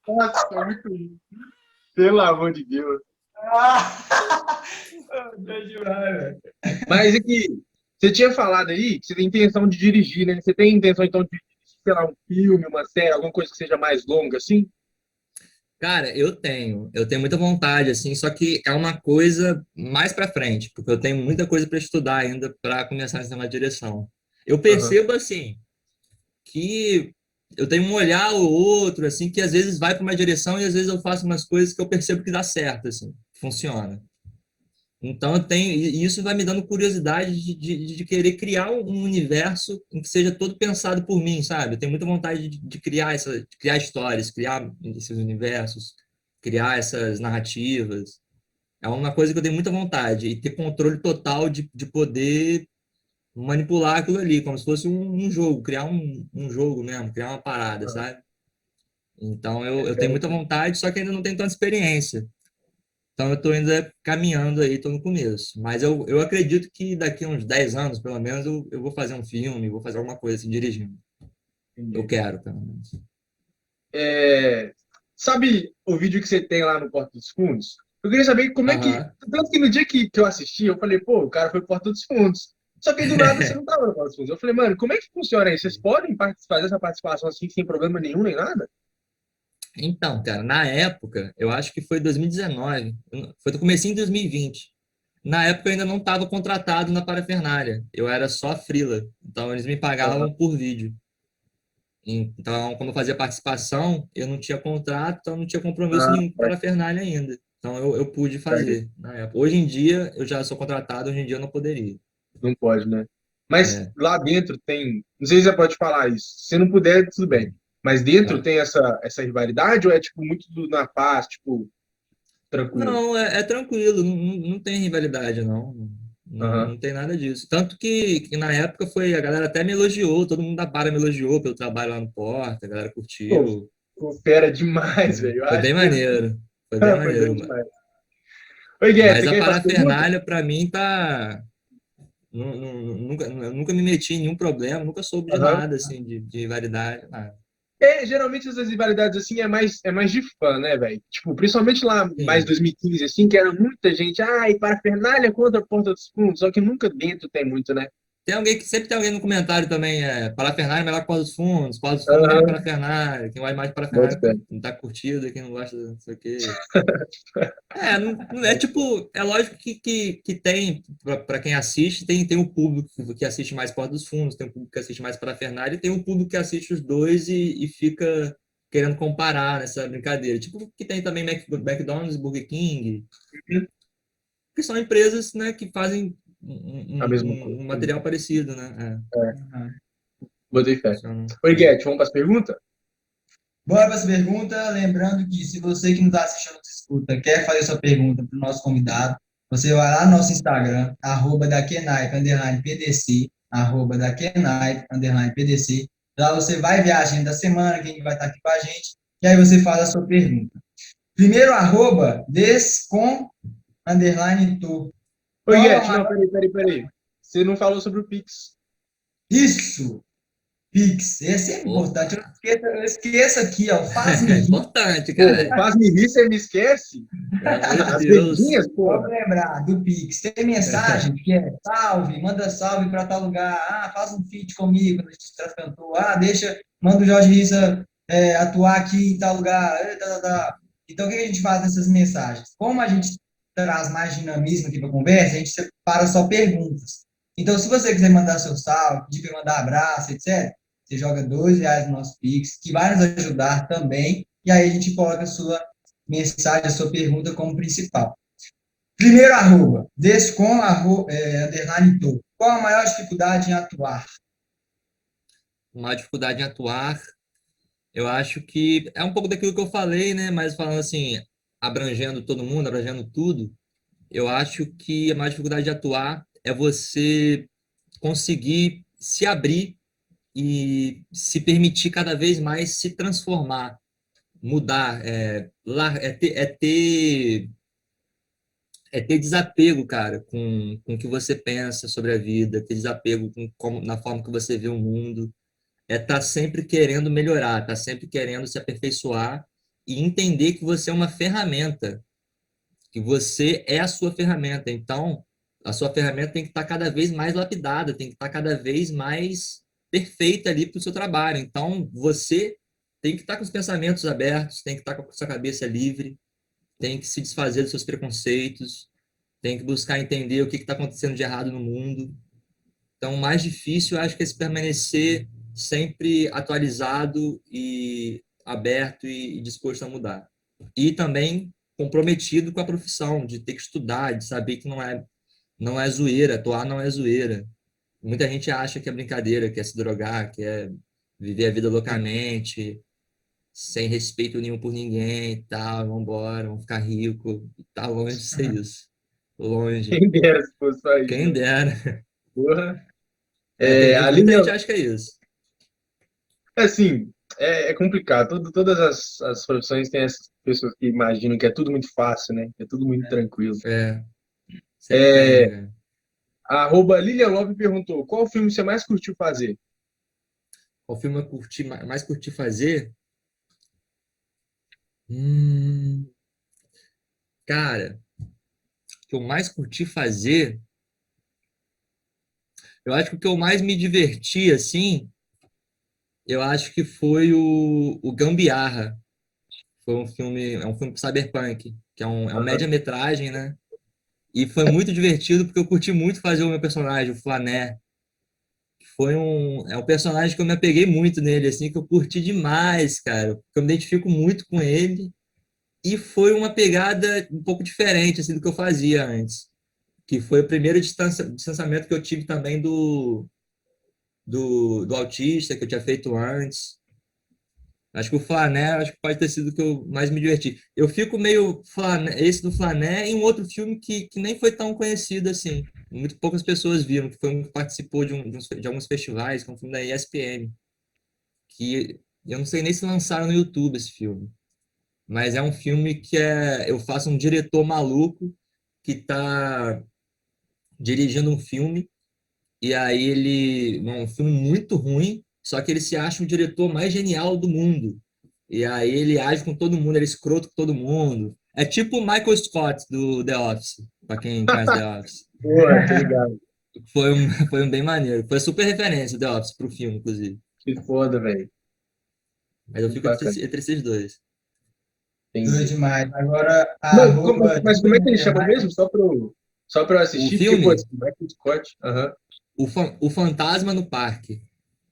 Nossa, é muito ruim. Pelo amor de Deus. Mas aqui, você tinha falado aí que você tem intenção de dirigir, né? Você tem intenção, então, de dirigir, sei lá, um filme, uma série, alguma coisa que seja mais longa, assim? Cara, eu tenho muita vontade, assim, só que é uma coisa mais pra frente, porque eu tenho muita coisa para estudar ainda para começar nessa direção. Eu percebo, assim, que eu tenho um olhar ou outro, assim, que às vezes vai para uma direção e às vezes eu faço umas coisas que eu percebo que dá certo, assim, funciona. Então e isso vai me dando curiosidade de querer criar um universo em que seja todo pensado por mim, sabe? Eu tenho muita vontade de criar criar histórias, criar esses universos, criar essas narrativas. É uma coisa que eu tenho muita vontade e ter controle total de poder manipular aquilo ali, como se fosse um jogo, criar um jogo mesmo, criar uma parada, sabe? Então eu tenho muita vontade, só que ainda não tenho tanta experiência. Então eu estou ainda caminhando aí, estou no começo. Mas eu acredito que daqui a uns 10 anos, pelo menos, eu vou fazer um filme, vou fazer alguma coisa assim, dirigindo. Eu Entendi. quero, pelo menos. Sabe o vídeo que você tem lá no Porta dos Fundos? Eu queria saber como é que. Aham. Tanto que no dia que eu assisti, eu falei, pô, o cara foi pro Porta dos Fundos. Só que aí do nada você não tava no Porta dos Fundos. Eu falei, mano, como é que funciona isso? Vocês podem fazer essa participação assim sem problema nenhum nem nada? Então, cara, na época, eu acho que foi 2019, foi do comecinho de 2020. Na época eu ainda não estava contratado na parafernália, eu era só freela, então eles me Aham. pagavam por vídeo. Então, como eu fazia participação, eu não tinha contrato, então não tinha compromisso Ah, nenhum com parafernália ainda. Então eu pude certo. fazer na época. Hoje em dia eu já sou contratado, hoje em dia eu não poderia. Não pode, né? Mas É. lá dentro tem. Não sei se você pode falar isso. Se não puder, tudo bem. Mas dentro Ah. tem essa rivalidade ou é tipo muito na paz, tipo, tranquilo? Não, é tranquilo, não tem rivalidade, não. Aham. Não tem nada disso. Tanto que na época foi, a galera até me elogiou, todo mundo da Para me elogiou pelo trabalho lá no Porta, a galera Pô, curtiu. ficou fera demais, velho. Eu Foi acho bem que maneiro, foi bem foi bem maneiro. demais. Oi, Guedes, Mas você a quer fazer pergunta? parafernália, pra mim, tá. Eu nunca me meti em nenhum problema, nunca soube de Aham. nada, assim, de rivalidade, nada. Geralmente essas rivalidades assim é mais de fã, né, velho? Tipo, principalmente lá mais Sim. 2015, assim, que era muita gente, ai, parafernália contra a Porta dos Fundos, só que nunca dentro tem muito, né? Tem alguém que sempre tem alguém no comentário também, parafernália é melhor que Porta dos Fundos é melhor que Aham, parafernália, quem vai mais de boto parafernália fé. não tá curtido, quem não gosta, não sei o quê. É tipo, é lógico que tem, para quem assiste, tem o público que assiste mais Porta dos Fundos, tem o público que assiste mais Parafernália, e tem o público que assiste os dois e fica querendo comparar nessa brincadeira. Tipo, que tem também McDonald's, Burger King, Uhum. que são empresas, né, que fazem A mesma coisa. um material parecido, né? É, Aham. botei fé. Funciona. Oi, Guedes, vamos para as perguntas? Bora para as perguntas. Lembrando que se você que nos está assistindo, nos escuta, quer fazer sua pergunta para o nosso convidado, você vai lá no nosso Instagram, @daquenipe_pdc, @daquenipe_pdc. Lá você vai ver a agenda da semana, quem vai estar aqui com a gente, e aí você faz a sua pergunta. Primeiro, @descom_tour. Oi, Qual a Guedes, não, maior... peraí. Você não falou sobre o Pix. Isso! Pix, esse é importante. Opa! Eu esqueço aqui, ó, É faz-me rir. importante, Porra, cara. faz-me rir, você me esquece? Pelo amor de As Deus. verdinhas, Vamos porra. lembrar do Pix. Tem mensagem que é salve, manda salve para tal lugar. Ah, faz um feat comigo no Estrada Cantor. Ah, manda o Jorge Rissa atuar aqui em tal lugar. Então, o que a gente faz nessas mensagens? Como a gente traz mais dinamismo aqui para a conversa, a gente separa só perguntas. Então, se você quiser mandar seu salve, pedir para mandar abraço, etc., você joga R$ 2 no nosso Pix, que vai nos ajudar também. E aí a gente coloca a sua mensagem, a sua pergunta como principal. Primeiro descom, underline tour. Qual a maior dificuldade em atuar? Uma dificuldade em atuar. Eu acho que é um pouco daquilo que eu falei, né? Mas falando assim, abrangendo todo mundo, abrangendo tudo, eu acho que a maior dificuldade de atuar é você conseguir se abrir e se permitir cada vez mais se transformar, mudar, é ter desapego, cara, com o que você pensa sobre a vida, ter desapego na forma que você vê o mundo. É estar sempre querendo melhorar, estar sempre querendo se aperfeiçoar e entender que você é uma ferramenta, que você é a sua ferramenta. Então, a sua ferramenta tem que estar cada vez mais lapidada, tem que estar cada vez mais perfeita ali para o seu trabalho. Então, você tem que estar com os pensamentos abertos, tem que estar com a sua cabeça livre, tem que se desfazer dos seus preconceitos, tem que buscar entender o que está acontecendo de errado no mundo. Então, o mais difícil, eu acho que é se permanecer sempre atualizado e aberto e disposto a mudar. E também comprometido com a profissão, de ter que estudar, de saber que não é zoeira, atuar não é zoeira. Muita gente acha que é brincadeira, que é se drogar, que é viver a vida loucamente, sem respeito nenhum por ninguém e tal, vamos embora, vamos ficar rico. E tá longe de ser isso. Longe. Quem dera se fosse só isso, Quem né? dera. Porra. Tem A muita linha, gente acha que é isso. assim, É complicado. Todas as profissões têm essas pessoas que imaginam que é tudo muito fácil, né? É tudo muito tranquilo. Sempre tem, né, cara? A Lilian Love perguntou: qual filme você mais curtiu fazer? Qual filme eu mais curti fazer? Hum, cara, o que eu mais curti fazer, eu acho que o que eu mais me diverti, assim, eu acho que foi o Gambiarra. É um filme cyberpunk, que é um Aham. média-metragem, né? E foi muito divertido porque eu curti muito fazer o meu personagem, o Flané. É um personagem que eu me apeguei muito nele, assim, que eu curti demais, cara. Que eu me identifico muito com ele. E foi uma pegada um pouco diferente, assim, do que eu fazia antes. Que foi o primeiro distanciamento que eu tive também do autista, que eu tinha feito antes. Acho que o Flané, acho que pode ter sido o que eu mais me diverti. Eu fico meio esse do Flané e um outro filme que nem foi tão conhecido assim. Muito poucas pessoas viram, que foi um que participou de alguns festivais, que é um filme da ESPN, que eu não sei nem se lançaram no YouTube esse filme, mas é um filme eu faço um diretor maluco que está dirigindo um filme e aí um filme muito ruim, só que ele se acha o diretor mais genial do mundo. E aí ele age com todo mundo, ele é escroto com todo mundo. É tipo o Michael Scott do The Office, pra quem conhece The Office. Boa, tô ligado. Foi um bem maneiro. Foi super referência o The Office pro filme, inclusive. Que foda, velho. Mas eu Muito fico bacana. entre esses dois. Doido Entendi. demais. Agora, Mas, arroba mas como é que ele chama Underline. mesmo? Só pra eu O assistir? Porque, pô, filme, esse Michael Scott. Aham. o Fantasma no Parque,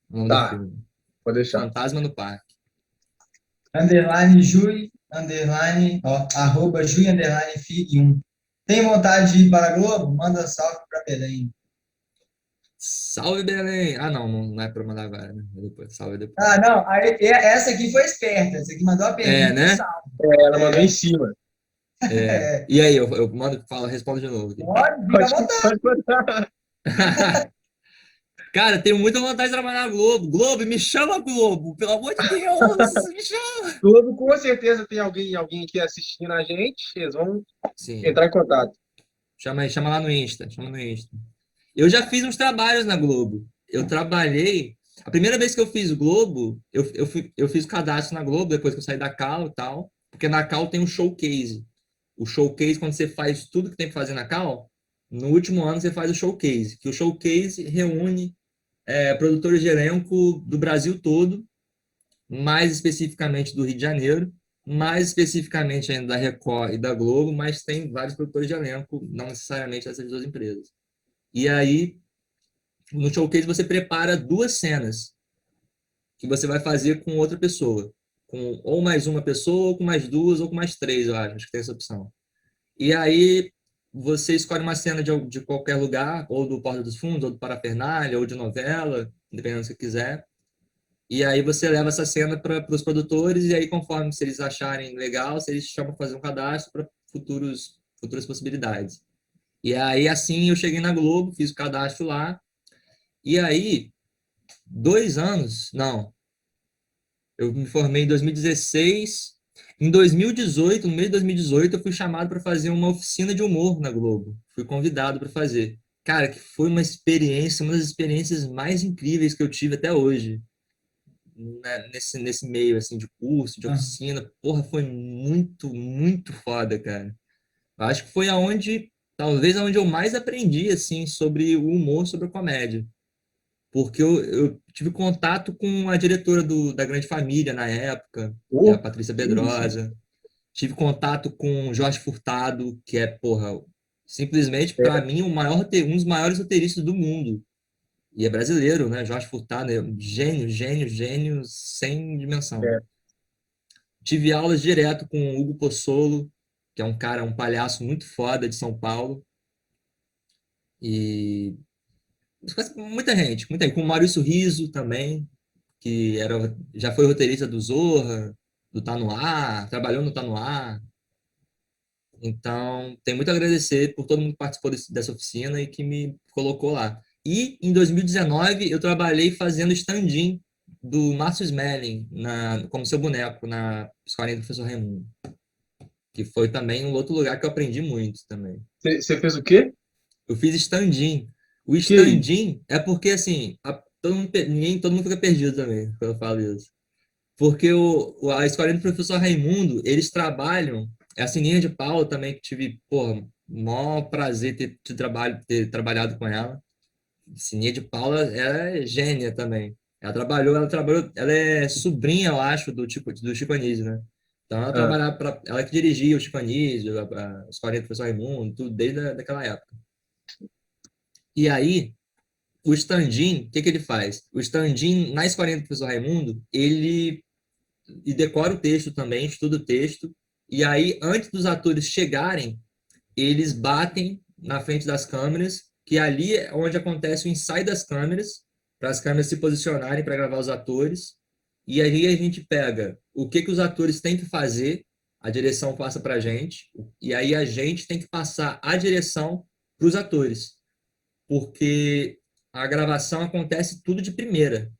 o nome do Tá, filme. pode deixar. Fantasma no Parque. Underline Jui, underline, ó, arroba Jui, underline Fig1. Tem vontade de ir para a Globo? Manda salve para Belém. Salve, Belém! Ah, não é pra mandar agora, né? Depois, salve depois. Ah, não, essa aqui foi esperta. Essa aqui mandou a É, pergunta e o né? salve. Ela mandou em cima. É. E aí, eu mando, respondo de novo aqui. Pode, fica à Pode, vontade. pode botar. Cara, tenho muita vontade de trabalhar na Globo. Globo, me chama, Globo! Pelo amor de Deus, me chama! Globo, com certeza tem alguém aqui assistindo a gente. Eles vão Sim, entrar em contato. chama lá no Insta, chama no Insta. Eu já fiz uns trabalhos na Globo. Eu trabalhei. A primeira vez que eu fiz Globo, eu fiz o cadastro na Globo, depois que eu saí da Cal e tal. Porque na Cal tem um showcase. O showcase, quando você faz tudo que tem que fazer na Cal, no último ano você faz o showcase. Que o showcase reúne produtores de elenco do Brasil todo, mais especificamente do Rio de Janeiro, mais especificamente ainda da Record e da Globo, mas tem vários produtores de elenco, não necessariamente essas duas empresas. E aí, no showcase, você prepara duas cenas que você vai fazer com outra pessoa. Com ou mais uma pessoa, ou com mais duas, ou com mais três, eu acho que tem essa opção. E aí, você escolhe uma cena de qualquer lugar, ou do Porta dos Fundos, ou do Parafernália, ou de novela, dependendo do que você quiser. E aí você leva essa cena para os produtores, e aí, conforme se eles acharem legal, se eles chamam para fazer um cadastro para futuras possibilidades. E aí, assim, eu cheguei na Globo, fiz o cadastro lá, e aí, 2 anos, não, eu me formei em 2016. Em 2018, no mês de 2018, eu fui chamado para fazer uma oficina de humor na Globo. Fui convidado para fazer. Cara, que foi uma experiência, uma das experiências mais incríveis que eu tive até hoje, né, nesse meio, assim, de curso, de Ah, oficina. Porra, foi muito, muito foda, cara. Eu acho que foi talvez aonde eu mais aprendi, assim, sobre o humor, sobre a comédia. Porque eu tive contato com a diretora da Grande Família na época, que é a Pô, Patrícia que isso. Pedrosa. Tive contato com o Jorge Furtado, que é, porra, simplesmente, para É, mim, um dos maiores roteiristas do mundo. E é brasileiro, né? Jorge Furtado é um gênio, gênio, gênio sem dimensão. é. Tive aulas direto com o Hugo Pozzolo, que é um cara, um palhaço muito foda de São Paulo. E muita gente. Com o Maurício Riso também, que já foi roteirista do Zorra, do Tá No Ar, trabalhou no Tá No Ar. Então, tem muito a agradecer por todo mundo que participou dessa oficina e que me colocou lá. E em 2019 eu trabalhei fazendo stand-in do Márcio Smelling como seu boneco na Escolinha do Professor Raimundo. Que foi também um outro lugar que eu aprendi muito também. Você fez o quê? Eu fiz stand-in. O Que isso? stand-in é porque, assim, todo mundo fica perdido também quando eu falo isso. Porque a Escolinha do Professor Raimundo, eles trabalham, a Sininha de Paula também, que tive, porra, maior prazer ter trabalhado com ela. Sininha de Paula, ela é gênia também. Ela é sobrinha, eu acho, do Chico Anísio, né? Então ela Ah, trabalhava ela que dirigia o Chico Anísio, a Escolinha do Professor Raimundo, tudo desde daquela época. E aí, o stand-in, o que ele faz? O stand-in, na Escolinha do Professor Raimundo, ele decora o texto também, estuda o texto, e aí, antes dos atores chegarem, eles batem na frente das câmeras, que ali é onde acontece o ensaio das câmeras, para as câmeras se posicionarem para gravar os atores, e aí a gente pega o que os atores têm que fazer, a direção passa para a gente, e aí a gente tem que passar a direção para os atores, porque a gravação acontece tudo de primeira.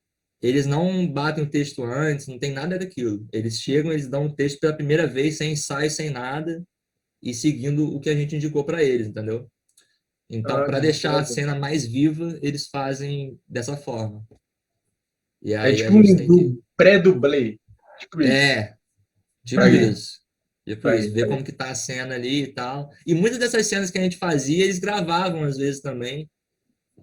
Eles não batem o texto antes, não tem nada daquilo. Eles chegam, eles dão o texto pela primeira vez, sem ensaio, sem nada, e seguindo o que a gente indicou para eles, entendeu? Então, para que deixar a foda. cena mais viva, eles fazem dessa forma. E É aí a tipo gente tem que. um pré-dublê. Tipo isso. É, Pra tipo quê? isso. Tipo Pra isso, quê? ver como que tá a cena ali e tal. E muitas dessas cenas que a gente fazia, eles gravavam às vezes também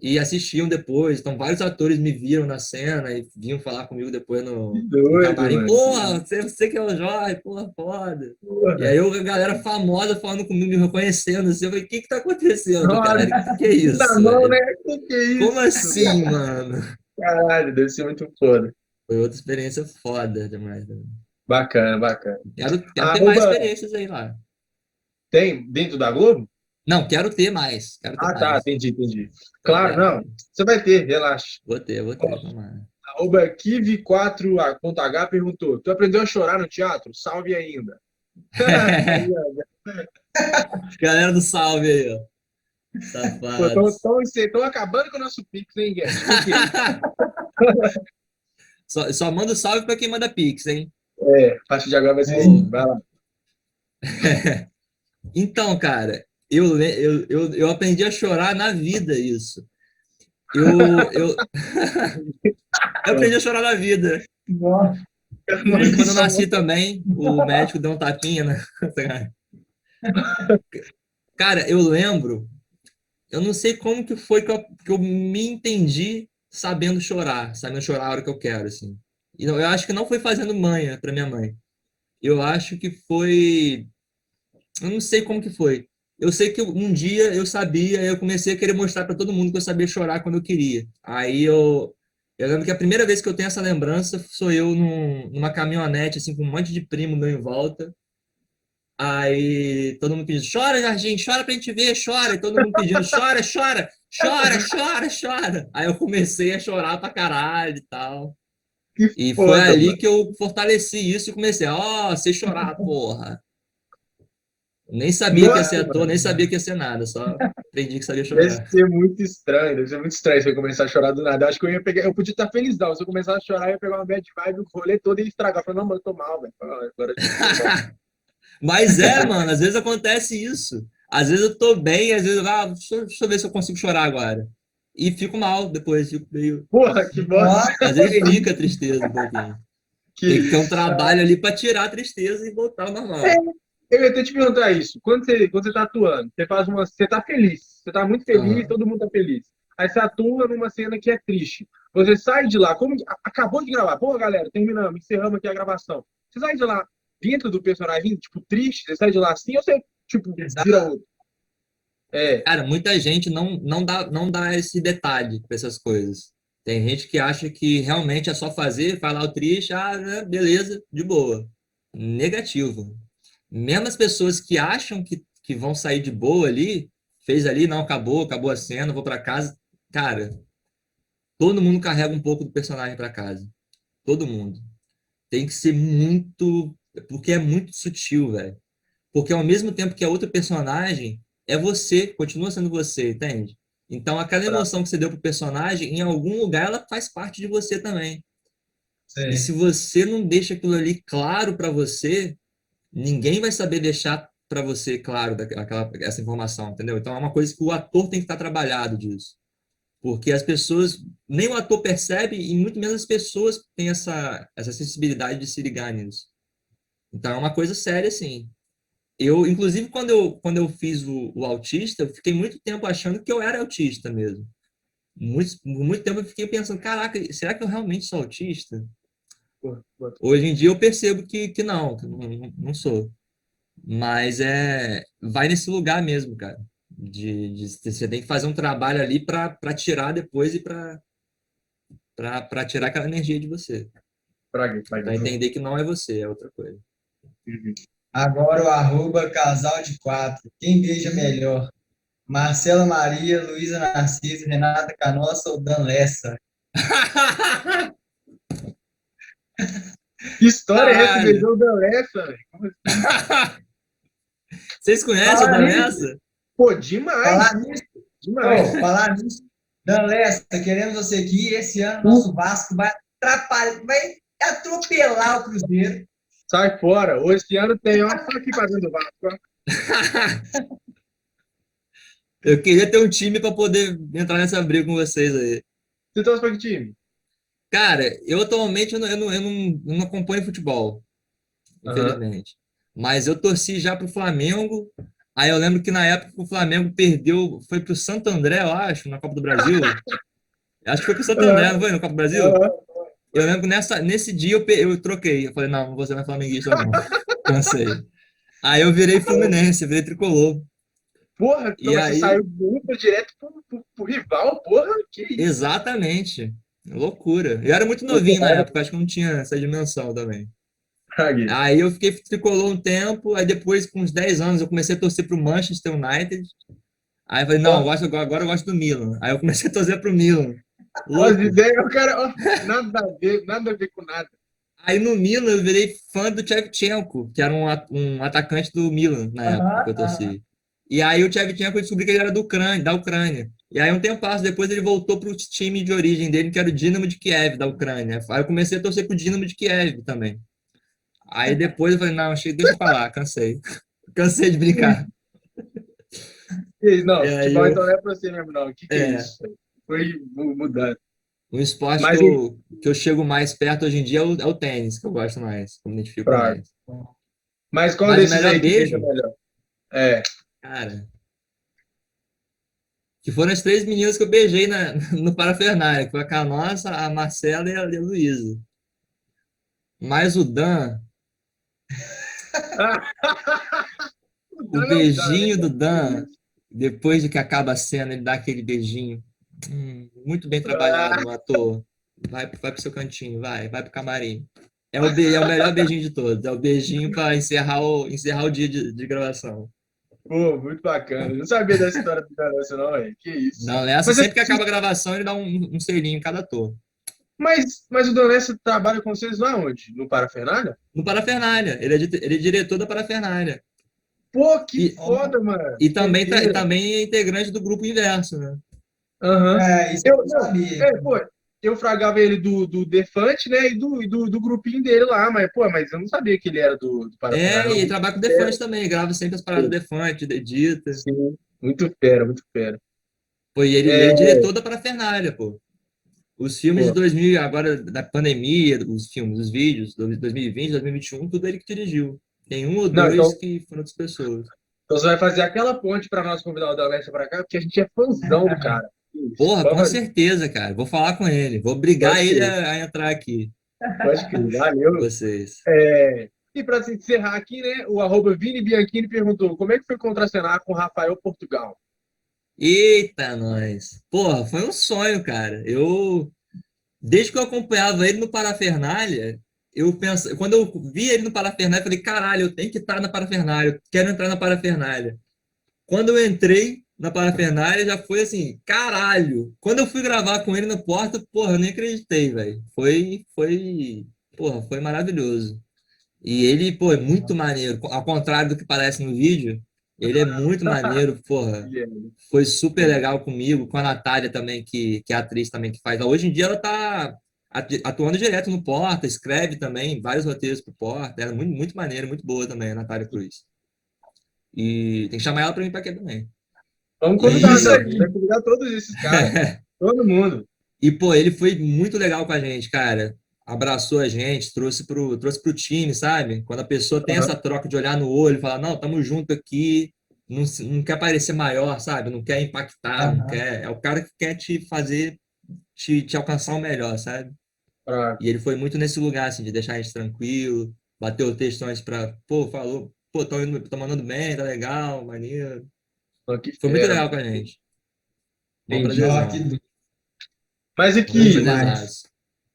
e assistiam depois. Então, vários atores me viram na cena e vinham falar comigo depois Que no doido, camarim. mano. Porra, você que é o Jorge, porra, foda. E Porra. aí a galera famosa falando comigo, me reconhecendo, assim, eu falei, o que que tá acontecendo, Nossa, cara? Que é na isso, mão, né? velho? Que é Como isso? assim, mano? Caralho, deve ser muito foda. Foi outra experiência foda demais, né? Bacana, bacana. Quero ter mais Arroba experiências aí lá. tem dentro da Globo? Não, quero ter mais, quero ter Ah, tá, mais. entendi, entendi. Claro, É, não. Você vai ter, relaxa. vou ter, tomara. Arroba Kive4H perguntou: Tu aprendeu a chorar no teatro? Salve ainda. Aí, ó. Galera do salve aí, ó. Pô, Safados. tão acabando com o nosso Pix, hein, Guedes? Por quê? Só manda salve pra quem manda Pix, hein? É, a partir de agora vai ser assim. Ô, Vai lá. então, cara, eu aprendi a chorar na vida, isso. Eu aprendi a chorar na vida. Nossa, E Muito quando eu bom. nasci também, o médico deu um tapinha, né? Cara, eu lembro, eu não sei como que foi que eu me entendi sabendo chorar a hora que eu quero, assim. E eu acho que não foi fazendo manha para minha mãe. Eu acho que foi, eu não sei como que foi. Eu sei que um dia eu sabia, eu comecei a querer mostrar para todo mundo que eu sabia chorar quando eu queria. Eu lembro que a primeira vez que eu tenho essa lembrança sou eu numa caminhonete assim com um monte de primo meu em volta. Aí todo mundo pedindo, chora, Jardim, chora pra gente ver, chora. E todo mundo pedindo, chora, chora, chora, chora, chora. Aí eu comecei a chorar pra caralho e tal. Que E foi foda, ali mano. que eu fortaleci isso e comecei, ó, sei chorar, porra. Nem sabia que ia ser Nossa, ator, nem mano. sabia que ia ser nada, só aprendi que sabia Deve chorar. ser muito estranho, deve ser muito estranho se eu começar a chorar do nada. Eu acho que eu ia pegar, eu podia estar felizão. Se eu começar a chorar, eu ia pegar uma bad vibe, o rolê todo e ia estragar. Eu falei, não, mano, eu tô mal, velho. Agora eu tô mal. Mas mano, às vezes acontece isso. Às vezes eu tô bem, às vezes, deixa eu ver se eu consigo chorar agora. E fico mal depois, fico meio. Porra, que bosta. nossa, Às vezes fica a tristeza um pouquinho. Que Tem que ter um isso. trabalho ali para tirar a tristeza e voltar ao É, normal. eu ia até te perguntar isso. Quando você tá atuando, você faz uma. Você tá feliz. Você tá muito feliz, Aham. todo mundo tá feliz. Aí você atua numa cena que é triste. Você sai de lá, como acabou de gravar. Pô, galera, terminamos, encerramos aqui a gravação. Você sai de lá dentro do personagem, tipo, triste, você sai de lá assim, ou você, tipo, vira exato. outro? É. Cara, muita gente não dá esse detalhe para essas coisas. Tem gente que acha que realmente é só fazer, falar o triste, né, beleza, de boa. Negativo. Mesmo as pessoas que acham que vão sair de boa ali, fez ali, não, acabou a cena, vou para casa. Cara, todo mundo carrega um pouco do personagem para casa. Todo mundo. Tem que ser muito. Porque é muito sutil, velho. Porque ao mesmo tempo que a outra personagem é você, continua sendo você, entende? Então aquela Pra- emoção que você deu pro personagem, em algum lugar ela faz parte de você também. E se você não deixa aquilo ali claro para você, ninguém vai saber deixar para você claro essa informação, entendeu? Então é uma coisa que o ator tem que estar trabalhado disso. Porque as pessoas, nem o ator percebe e muito menos as pessoas têm essa sensibilidade de se ligar nisso. Então é uma coisa séria, assim. Inclusive, quando eu fiz o autista, eu fiquei muito tempo achando que eu era autista mesmo. Por muito tempo eu fiquei pensando, caraca, será que eu realmente sou autista? Hoje em dia eu percebo que não sou. Mas vai nesse lugar mesmo, cara. Você tem que fazer um trabalho ali para tirar depois e para tirar aquela energia de você. Para entender que não é você, é outra coisa. Agora o arroba casal de quatro. Quem beija melhor? Marcela Maria, Luísa Narciso, Renata Canossa ou Dan Lessa? Que história é essa? Caralho. Beijou da Lessa, velho? Como assim? Vocês conhecem a Danessa? Pô, demais. Falar nisso, Demais. falar nisso. Dan Lessa, queremos você aqui. Esse ano nosso Vasco vai atropelar o Cruzeiro. Sai fora. Esse ano tem, ó, só aqui fazendo Vasco, ó. Eu queria ter um time para poder entrar nessa briga com vocês aí. Você torce pra que time? Cara, eu atualmente eu não acompanho futebol, infelizmente. Mas eu torci já pro Flamengo. Aí eu lembro que na época o Flamengo perdeu, foi pro Santo André, eu acho, na Copa do Brasil. Acho que foi pro Santo André, não foi? Na Copa do Brasil? Eu lembro que nesse dia eu troquei. Eu falei, não vou ser mais flamenguista, não. Cansei. Aí eu virei Fluminense, virei tricolor. Porra, E mas você aí, saiu direto pro rival, porra, que isso? exatamente. Loucura. Eu era muito novinho na época, acho que não tinha essa dimensão também. Aí eu fiquei tricolor um tempo, aí depois, com uns 10 anos, eu comecei a torcer pro Manchester United. Aí eu falei, não, agora eu gosto do Milan. Aí eu comecei a torcer pro Milan. As ideias, o cara, ó, nada a ver com nada. Aí no Milan eu virei fã do Shevchenko, que era um atacante do Milan na época que eu torci. E aí o Shevchenko eu descobri que ele era da Ucrânia. E aí um tempo depois ele voltou pro time de origem dele, que era o Dinamo de Kiev, da Ucrânia. Aí eu comecei a torcer pro Dinamo de Kiev também. Aí depois eu falei, não, deixa pra lá, cansei. Cansei de brincar. Não, futebol então não é pra você mesmo, não. O que é isso? Foi mudando. O esporte que eu chego mais perto hoje em dia é o tênis, que eu gosto mais, que eu me identifico mais. Mas qual Mas desses o melhor aí que beijo, beija melhor? cara, que foram as 3 meninas que eu beijei no Parafernália, que foi a Canossa, a Marcela e a Luísa. Mas o Dan, o beijinho do Dan, depois de que acaba a cena, ele dá aquele beijinho. Muito bem trabalhado, meu ator. Vai pro seu cantinho, vai pro camarim. É o melhor beijinho de todos. É o beijinho para encerrar o dia de gravação. Pô, muito bacana. Eu não sabia dessa história do Danessa, não, velho. Que isso. Não, nessa, sempre que acaba a gravação, ele dá um selinho em cada ator. Mas o Danessa trabalha com vocês lá onde? No Parafernália? No Parafernália. Ele é diretor da Parafernália. Pô, que foda, mano. E também é integrante do Grupo Inverso, né? Isso eu não sabia. Eu fragava ele do Defante, né? E do grupinho dele lá, mas eu não sabia que ele era do Parafernália. E ele trabalha com o Defante também, grava sempre as paradas do Defante, edita. Sim, muito fera, muito fera. Pô, e ele é diretor da Parafernália, pô. Os filmes de 2000, agora da pandemia, os vídeos, 2020, 2021, tudo ele que dirigiu. Tem um ou dois que foram outras pessoas. Então você vai fazer aquela ponte para nós convidar o Dalessa para cá, porque a gente é fãzão do cara. Porra, com certeza, cara. Vou falar com ele. Vou obrigar ele a entrar aqui. Pode crer, valeu. Vocês. E para encerrar aqui, né, o arroba Vini Bianchini perguntou como é que foi contracenar com o Rafael Portugal? Eita, nós. Porra, foi um sonho, cara. Desde que eu acompanhava ele no Parafernália, quando eu vi ele no Parafernália, eu falei, caralho, eu tenho que estar na Parafernália, eu quero entrar na Parafernália. Quando eu entrei na Parafernália, já foi assim, caralho. Quando eu fui gravar com ele no Porta, porra, eu nem acreditei, velho. Porra, foi maravilhoso. E ele, pô, é muito maneiro. Ao contrário do que parece no vídeo, ele é muito maneiro, porra. Foi super legal comigo, com a Natália também, que é a atriz também que faz. Hoje em dia ela tá atuando direto no Porta, escreve também vários roteiros pro Porta. Ela é muito, muito maneira, muito boa também, a Natália Cruz. E tem que chamar ela pra mim pra aqui também. Vamos convidar, Isso né? aí. Vai convidar todos esses caras. Todo mundo. E, pô, ele foi muito legal com a gente, cara. Abraçou a gente, trouxe pro time, sabe? Quando a pessoa tem essa troca de olhar no olho, falar, não, tamo junto aqui, não quer parecer maior, sabe? Não quer impactar, não quer. É o cara que quer te fazer, te alcançar o melhor, sabe? Ah, E ele foi muito nesse lugar, assim, de deixar a gente tranquilo, bateu textões pra, pô, falou, pô, tô mandando bem, tá legal, maneiro. que Foi muito fera, legal mano. com a gente. Mó Entendi. Ó, que prazerzão. Mas Mó aqui, demais. prazerzaço.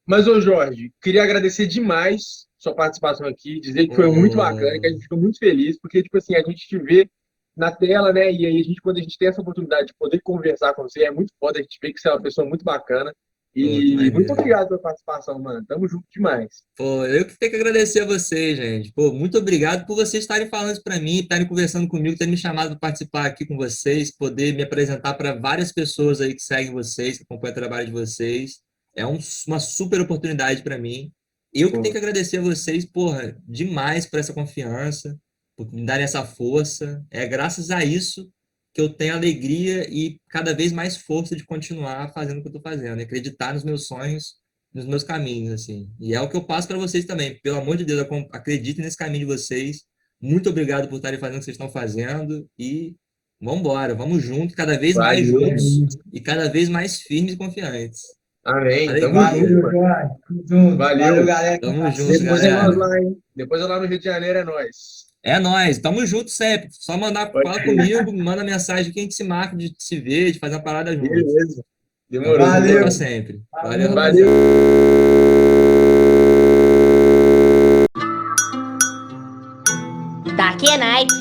mas ô Jorge, queria agradecer demais sua participação aqui, dizer que foi muito bacana, que a Ô, gente ficou muito feliz, porque, tipo assim, a gente te vê na tela, né? E aí, quando a gente tem essa oportunidade de poder conversar com você, é muito foda, a gente vê que você é uma pessoa muito bacana. pô, que E muito maneiro. obrigado pela participação, mano. Tamo junto demais. Pô, eu que tenho que agradecer a vocês, gente. Pô, muito obrigado por vocês estarem falando isso para mim, estarem conversando comigo, terem me chamado para participar aqui com vocês, poder me apresentar para várias pessoas aí que seguem vocês, que acompanham o trabalho de vocês. É uma super oportunidade para mim. Eu que tenho Pô, que agradecer a vocês, porra, demais por essa confiança, por me darem essa força. É graças a isso que eu tenho alegria e cada vez mais força de continuar fazendo o que eu estou fazendo, e acreditar nos meus sonhos, nos meus caminhos, assim. E é o que eu passo para vocês também. Pelo amor de Deus, acreditem nesse caminho de vocês. Muito obrigado por estarem fazendo o que vocês estão fazendo e vamos embora, vamos juntos, cada vez mais valeu. juntos e cada vez mais firmes e confiantes. Amém. Tamo junto, Alegria. Valeu, mano. Jorge. Tamo junto. Valeu, Valeu. galera. Tamo junto, Depois é nós galera. lá, hein? Depois é lá no Rio de Janeiro, é nós. É nóis, tamo junto sempre. Só mandar, Pode fala ir. comigo, manda mensagem que a gente se marca de se ver, de fazer uma parada junto. Beleza. Tamo Demorou, junto Valeu. pra demorou. sempre. Valeu, Falou. Valeu. rapaziada. Daqui é naipe.